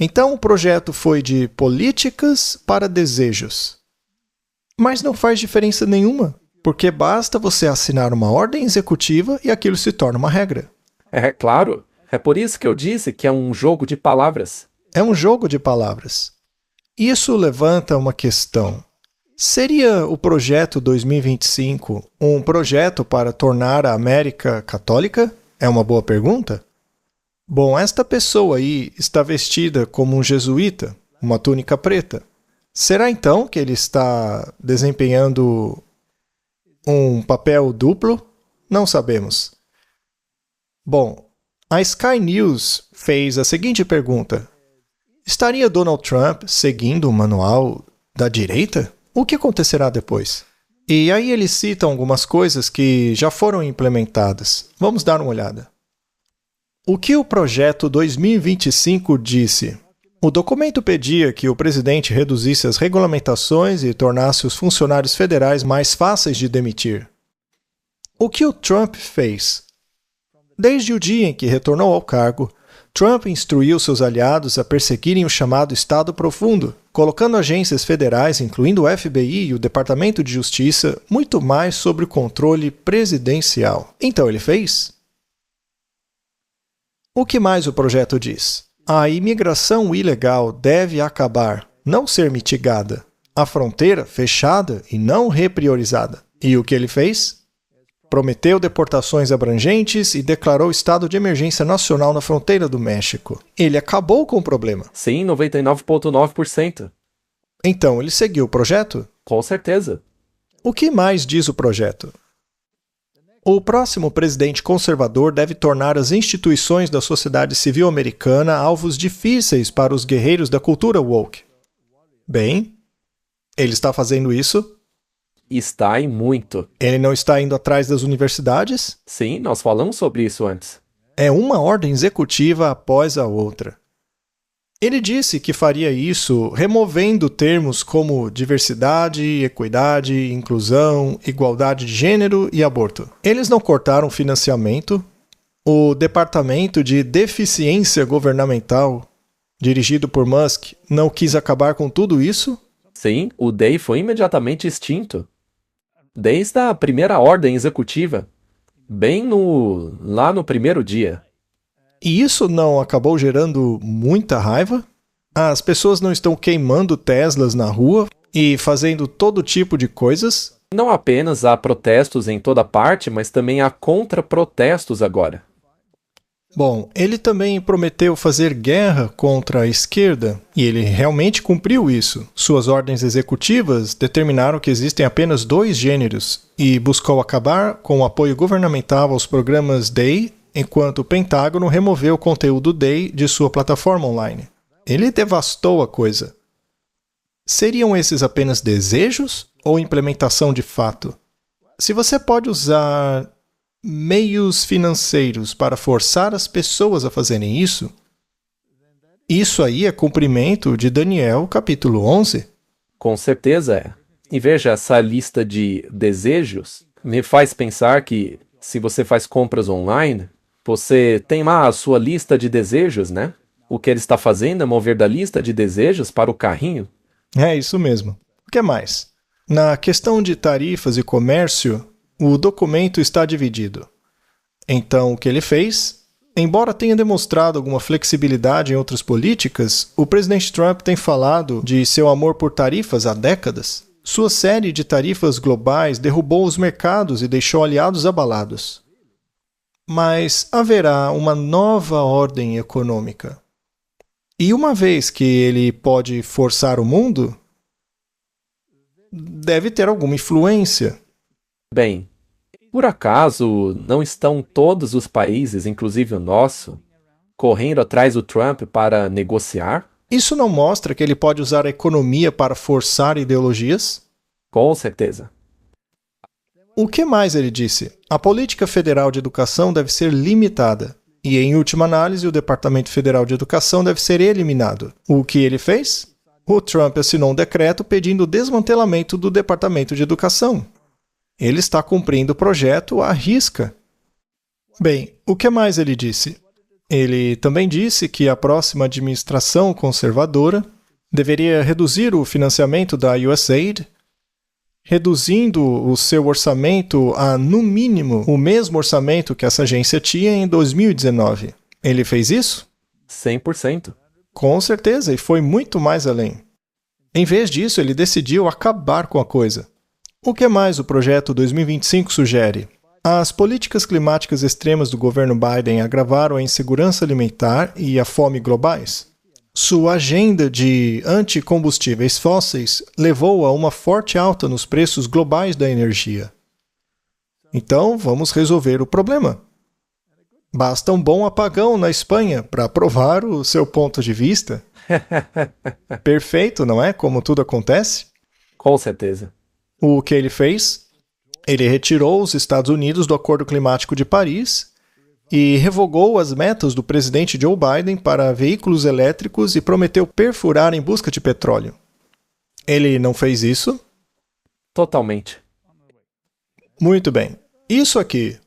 Então o projeto foi de políticas para desejos. Mas não faz diferença nenhuma, porque basta você assinar uma ordem executiva e aquilo se torna uma regra. É claro, é por isso que eu disse que é um jogo de palavras. É um jogo de palavras. Isso levanta uma questão. Seria o projeto 2025 um projeto para tornar a América católica? É uma boa pergunta. Bom, esta pessoa aí está vestida como um jesuíta, uma túnica preta. Será então que ele está desempenhando um papel duplo? Não sabemos. Bom, a Sky News fez a seguinte pergunta: estaria Donald Trump seguindo o manual da direita? O que acontecerá depois? E aí eles citam algumas coisas que já foram implementadas. Vamos dar uma olhada. O que o projeto 2025 disse? O documento pedia que o presidente reduzisse as regulamentações e tornasse os funcionários federais mais fáceis de demitir. O que o Trump fez? Desde o dia em que retornou ao cargo, Trump instruiu seus aliados a perseguirem o chamado Estado Profundo, colocando agências federais, incluindo o FBI e o Departamento de Justiça, muito mais sob o controle presidencial. Então ele fez? O que mais o projeto diz? A imigração ilegal deve acabar, não ser mitigada. A fronteira fechada e não repriorizada. E o que ele fez? Prometeu deportações abrangentes e declarou estado de emergência nacional na fronteira do México. Ele acabou com o problema. Sim, 99,9%. Então, ele seguiu o projeto? Com certeza. O que mais diz o projeto? O próximo presidente conservador deve tornar as instituições da sociedade civil americana alvos difíceis para os guerreiros da cultura woke. Bem, ele está fazendo isso? Está e muito. Ele não está indo atrás das universidades? Sim, nós falamos sobre isso antes. É uma ordem executiva após a outra. Ele disse que faria isso removendo termos como diversidade, equidade, inclusão, igualdade de gênero e aborto. Eles não cortaram financiamento. O Departamento de Deficiência Governamental, dirigido por Musk, não quis acabar com tudo isso? Sim, o DEI foi imediatamente extinto. Desde a primeira ordem executiva, lá no primeiro dia. E isso não acabou gerando muita raiva? As pessoas não estão queimando Teslas na rua e fazendo todo tipo de coisas? Não apenas há protestos em toda parte, mas também há contra-protestos agora. Bom, ele também prometeu fazer guerra contra a esquerda, e ele realmente cumpriu isso. Suas ordens executivas determinaram que existem apenas 2 gêneros, e buscou acabar com o apoio governamental aos programas DEI, enquanto o Pentágono removeu o conteúdo DEI de sua plataforma online. Ele devastou a coisa. Seriam esses apenas desejos ou implementação de fato? Se você pode usar meios financeiros para forçar as pessoas a fazerem isso, isso aí é cumprimento de Daniel, capítulo 11. Com certeza é. E veja, essa lista de desejos me faz pensar que, se você faz compras online, você tem lá a sua lista de desejos, né? O que ele está fazendo é mover da lista de desejos para o carrinho. É isso mesmo. O que mais? Na questão de tarifas e comércio, o documento está dividido. Então, o que ele fez? Embora tenha demonstrado alguma flexibilidade em outras políticas, o presidente Trump tem falado de seu amor por tarifas há décadas. Sua série de tarifas globais derrubou os mercados e deixou aliados abalados. Mas haverá uma nova ordem econômica. E uma vez que ele pode forçar o mundo, deve ter alguma influência. Bem, por acaso não estão todos os países, inclusive o nosso, correndo atrás do Trump para negociar? Isso não mostra que ele pode usar a economia para forçar ideologias? Com certeza. O que mais ele disse? A política federal de educação deve ser limitada. E, em última análise, o Departamento Federal de Educação deve ser eliminado. O que ele fez? O Trump assinou um decreto pedindo o desmantelamento do Departamento de Educação. Ele está cumprindo o projeto à risca. Bem, o que mais ele disse? Ele também disse que a próxima administração conservadora deveria reduzir o financiamento da USAID, reduzindo o seu orçamento a, no mínimo, o mesmo orçamento que essa agência tinha em 2019. Ele fez isso? 100%. Com certeza, e foi muito mais além. Em vez disso, ele decidiu acabar com a coisa. O que mais o projeto 2025 sugere? As políticas climáticas extremas do governo Biden agravaram a insegurança alimentar e a fome globais. Sua agenda de anticombustíveis fósseis levou a uma forte alta nos preços globais da energia. Então, vamos resolver o problema. Basta um bom apagão na Espanha para provar o seu ponto de vista. Perfeito, não é? Como tudo acontece? Com certeza. O que ele fez? Ele retirou os Estados Unidos do Acordo Climático de Paris e revogou as metas do presidente Joe Biden para veículos elétricos e prometeu perfurar em busca de petróleo. Ele não fez isso? Totalmente. Muito bem. Isso aqui.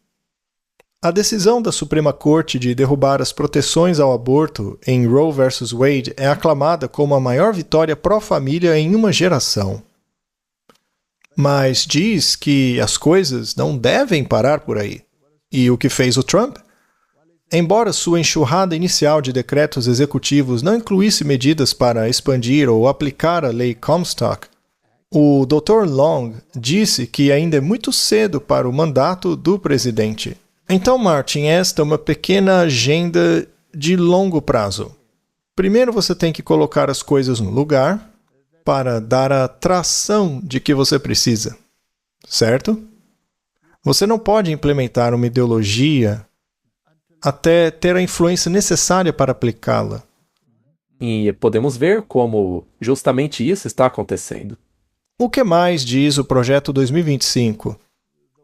A decisão da Suprema Corte de derrubar as proteções ao aborto em Roe vs. Wade é aclamada como a maior vitória pró-família em uma geração. Mas diz que as coisas não devem parar por aí. E o que fez o Trump? Embora sua enxurrada inicial de decretos executivos não incluísse medidas para expandir ou aplicar a lei Comstock, o Dr. Long disse que ainda é muito cedo para o mandato do presidente. Então, Martin, esta é uma pequena agenda de longo prazo. Primeiro você tem que colocar as coisas no lugar para dar a tração de que você precisa, certo? Você não pode implementar uma ideologia até ter a influência necessária para aplicá-la. E podemos ver como justamente isso está acontecendo. O que mais diz o Projeto 2025?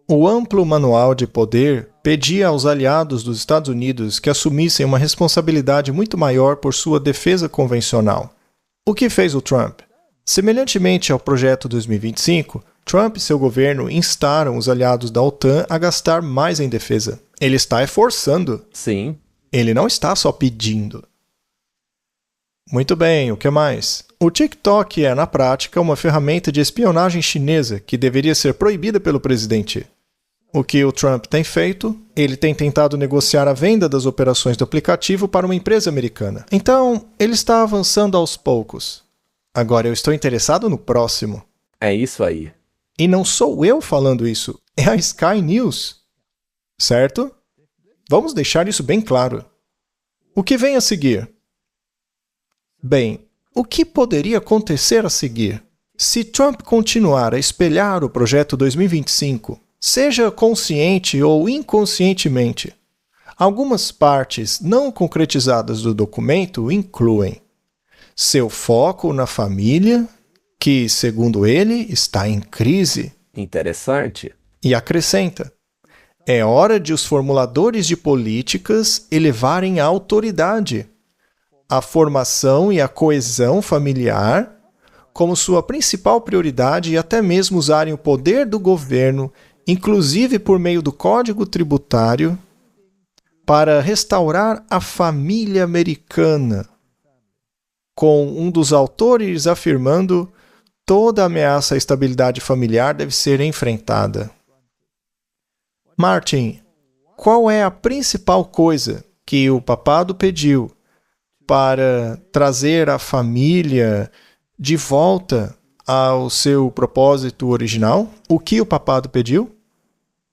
O amplo manual de poder pedia aos aliados dos Estados Unidos que assumissem uma responsabilidade muito maior por sua defesa convencional. O que fez o Trump? Semelhantemente ao Projeto 2025, Trump e seu governo instaram os aliados da OTAN a gastar mais em defesa. Ele está forçando. Sim. Ele não está só pedindo. Muito bem, o que mais? O TikTok é, na prática, uma ferramenta de espionagem chinesa que deveria ser proibida pelo presidente. O que o Trump tem feito? Ele tem tentado negociar a venda das operações do aplicativo para uma empresa americana. Então, ele está avançando aos poucos. Agora eu estou interessado no próximo. É isso aí. E não sou eu falando isso, é a Sky News. Certo? Vamos deixar isso bem claro. O que vem a seguir? Bem, o que poderia acontecer a seguir? Se Trump continuar a espelhar o Projeto 2025, seja consciente ou inconscientemente, algumas partes não concretizadas do documento incluem seu foco na família, que, segundo ele, está em crise. Interessante. E acrescenta: é hora de os formuladores de políticas elevarem a autoridade, a formação e a coesão familiar como sua principal prioridade e até mesmo usarem o poder do governo, inclusive por meio do Código Tributário, para restaurar a família americana, com um dos autores afirmando: toda ameaça à estabilidade familiar deve ser enfrentada. Martin, qual é a principal coisa que o papado pediu para trazer a família de volta ao seu propósito original? O que o papado pediu?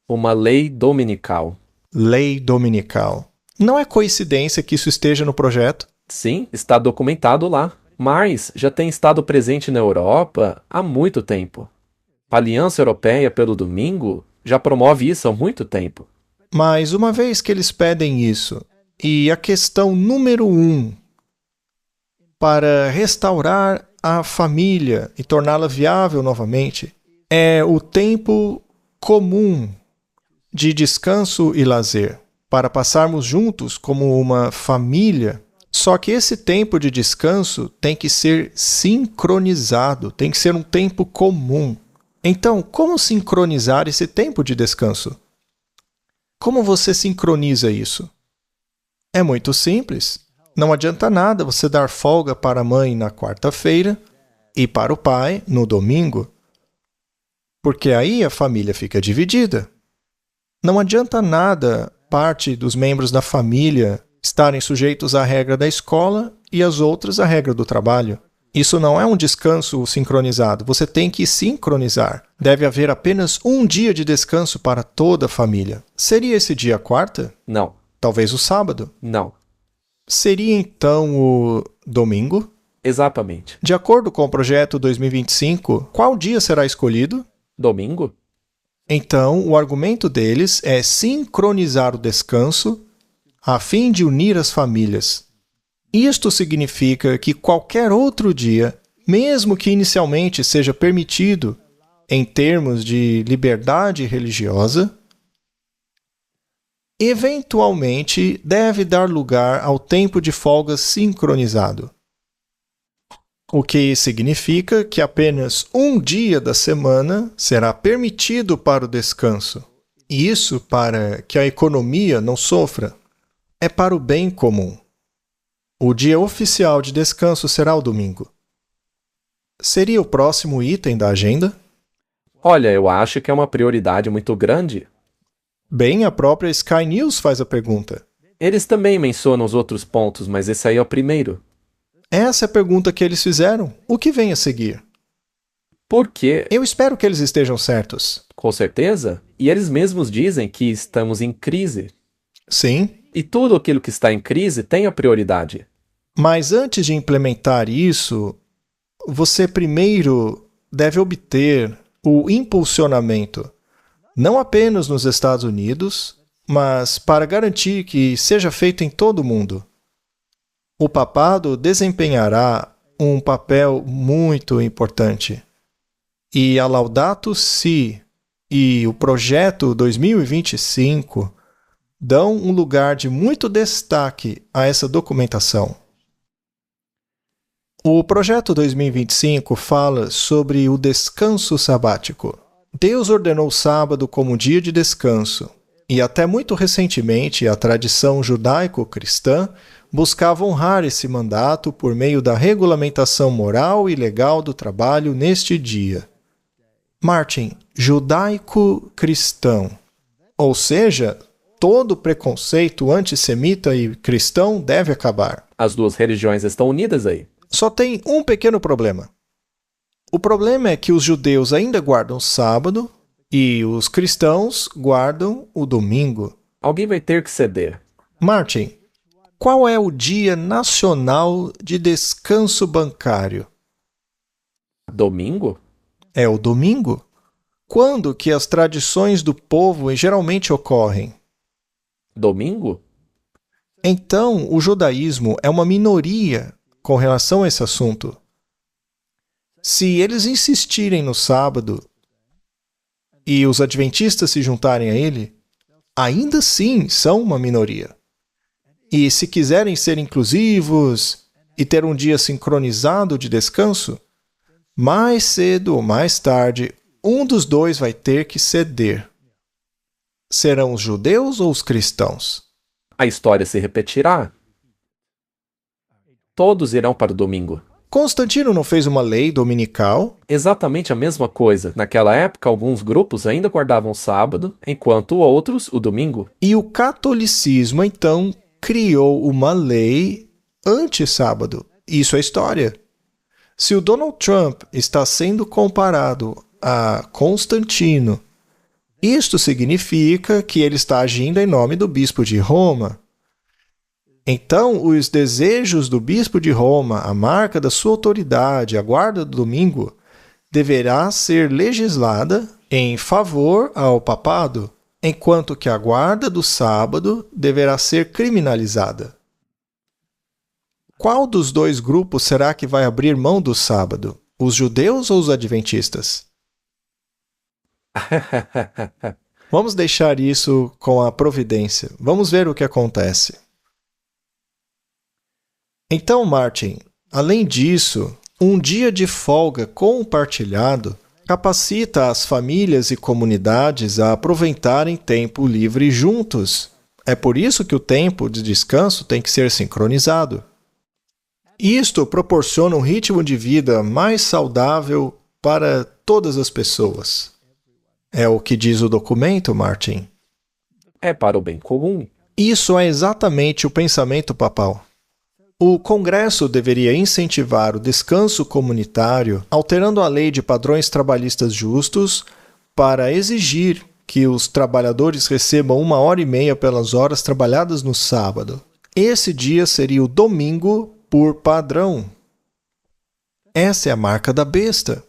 Uma lei dominical. Lei dominical. Não é coincidência que isso esteja no projeto? Sim, está documentado lá. Mas já tem estado presente na Europa há muito tempo. A Aliança Europeia pelo Domingo já promove isso há muito tempo. Mas uma vez que eles pedem isso, e a questão número 1, para restaurar a família e torná-la viável novamente, é o tempo comum de descanso e lazer, para passarmos juntos como uma família. Só que esse tempo de descanso tem que ser sincronizado, tem que ser um tempo comum. Então, como sincronizar esse tempo de descanso? Como você sincroniza isso? É muito simples. Não adianta nada você dar folga para a mãe na quarta-feira e para o pai no domingo, porque aí a família fica dividida. Não adianta nada parte dos membros da família estarem sujeitos à regra da escola e as outras à regra do trabalho. Isso não é um descanso sincronizado. Você tem que sincronizar. Deve haver apenas um dia de descanso para toda a família. Seria esse dia a quarta? Não, Talvez o sábado? não, Seria então o domingo? exatamente. De acordo com o projeto 2025, qual dia será escolhido? Domingo? Então, o argumento deles é sincronizar o descanso a fim de unir as famílias. Isto significa que qualquer outro dia, mesmo que inicialmente seja permitido em termos de liberdade religiosa, eventualmente deve dar lugar ao tempo de folga sincronizado. O que significa que apenas um dia da semana será permitido para o descanso. E isso para que a economia não sofra. É para o bem comum. O dia oficial de descanso será o domingo. Seria o próximo item da agenda? Olha, eu acho que é uma prioridade muito grande. Bem, a própria Sky News faz a pergunta. Eles também mencionam os outros pontos, mas esse aí é o primeiro. Essa é a pergunta que eles fizeram. O que vem a seguir? Por quê? Eu espero que eles estejam certos. Com certeza. E eles mesmos dizem que estamos em crise. Sim, E tudo aquilo que está em crise tem a prioridade. mas antes de implementar isso, você primeiro deve obter o impulsionamento, não apenas nos Estados Unidos, mas para garantir que seja feito em todo o mundo. O papado desempenhará um papel muito importante. E a Laudato Si e o Projeto 2025 dão um lugar de muito destaque a essa documentação. O Projeto 2025 fala sobre o descanso sabático. Deus ordenou o sábado como dia de descanso, e até muito recentemente a tradição judaico-cristã buscava honrar esse mandato por meio da regulamentação moral e legal do trabalho neste dia. Martin, judaico-cristão, ou seja, todo preconceito antissemita e cristão deve acabar. As duas religiões estão unidas aí. Só tem um pequeno problema. O problema é que os judeus ainda guardam sábado e os cristãos guardam o domingo. Alguém vai ter que ceder. Martin, qual é o Dia Nacional de Descanso Bancário? Domingo? É o domingo? Quando que as tradições do povo geralmente ocorrem? Domingo? Então, o judaísmo é uma minoria com relação a esse assunto. Se eles insistirem no sábado e os adventistas se juntarem a ele, ainda assim são uma minoria. E se quiserem ser inclusivos e ter um dia sincronizado de descanso, mais cedo ou mais tarde, um dos dois vai ter que ceder. Serão os judeus ou os cristãos? A história se repetirá. Todos irão para o domingo. Constantino não fez uma lei dominical? Exatamente a mesma coisa. Naquela época, alguns grupos ainda guardavam sábado, enquanto outros o domingo. E o catolicismo, então, criou uma lei anti-sábado. Isso é história. Se o Donald Trump está sendo comparado a Constantino, isto significa que ele está agindo em nome do bispo de Roma. Então, os desejos do bispo de Roma, a marca da sua autoridade, a guarda do domingo, deverá ser legislada em favor ao papado, enquanto que a guarda do sábado deverá ser criminalizada. Qual dos dois grupos será que vai abrir mão do sábado? Os judeus ou os adventistas? Vamos deixar isso com a providência. Vamos ver o que acontece. Então, Martin, além disso, um dia de folga compartilhado capacita as famílias e comunidades a aproveitarem tempo livre juntos. É por isso que o tempo de descanso tem que ser sincronizado. Isto proporciona um ritmo de vida mais saudável para todas as pessoas. É o que diz o documento, Martin. É para o bem comum. Isso é exatamente o pensamento papal. O Congresso deveria incentivar o descanso comunitário, alterando a lei de padrões trabalhistas justos para exigir que os trabalhadores recebam 1h30 pelas horas trabalhadas no sábado. Esse dia seria o domingo por padrão. Essa é a marca da besta.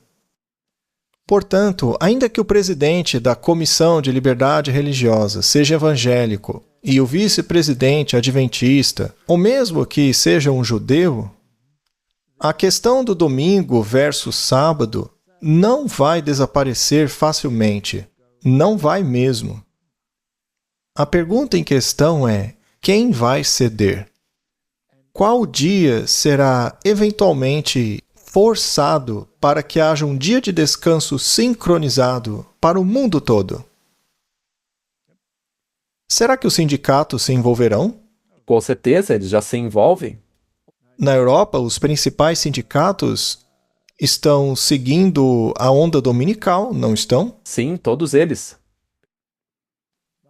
Portanto, ainda que o presidente da Comissão de Liberdade Religiosa seja evangélico e o vice-presidente adventista, ou mesmo que seja um judeu, a questão do domingo versus sábado não vai desaparecer facilmente. Não vai mesmo. A pergunta em questão é: quem vai ceder? Qual dia será eventualmente forçado para que haja um dia de descanso sincronizado para o mundo todo? Será que os sindicatos se envolverão? Com certeza, eles já se envolvem. Na Europa, os principais sindicatos estão seguindo a onda dominical, não estão? Sim, todos eles.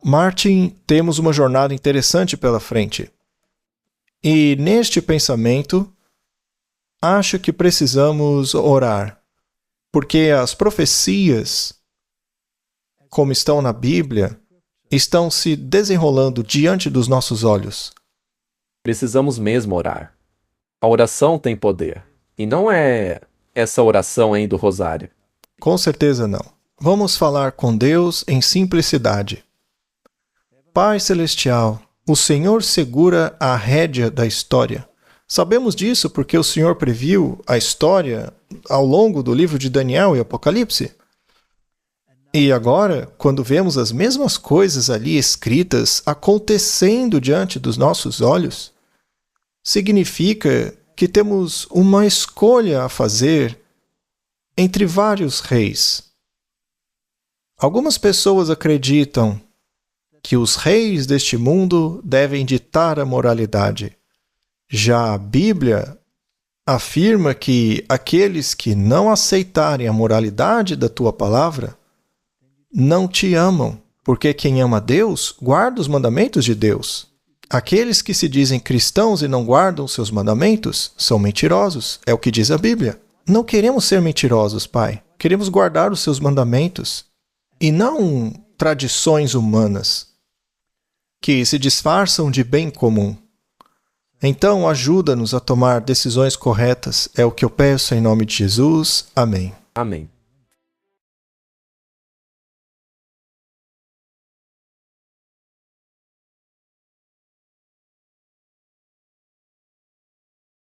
Martin, temos uma jornada interessante pela frente. E neste pensamento, acho que precisamos orar, porque as profecias, como estão na Bíblia, estão se desenrolando diante dos nossos olhos. Precisamos mesmo orar. A oração tem poder. E não é essa oração aí do rosário. Com certeza não. Vamos falar com Deus em simplicidade. Pai Celestial, o Senhor segura a rédea da história. Sabemos disso porque o Senhor previu a história ao longo do livro de Daniel e Apocalipse. E agora, quando vemos as mesmas coisas ali escritas acontecendo diante dos nossos olhos, significa que temos uma escolha a fazer entre vários reis. Algumas pessoas acreditam que os reis deste mundo devem ditar a moralidade. Já a Bíblia afirma que aqueles que não aceitarem a moralidade da tua palavra não te amam, porque quem ama Deus guarda os mandamentos de Deus. Aqueles que se dizem cristãos e não guardam seus mandamentos são mentirosos, é o que diz a Bíblia. Não queremos ser mentirosos, Pai. Queremos guardar os seus mandamentos e não tradições humanas que se disfarçam de bem comum. Então, ajuda-nos a tomar decisões corretas. É o que eu peço em nome de Jesus. Amém. Amém.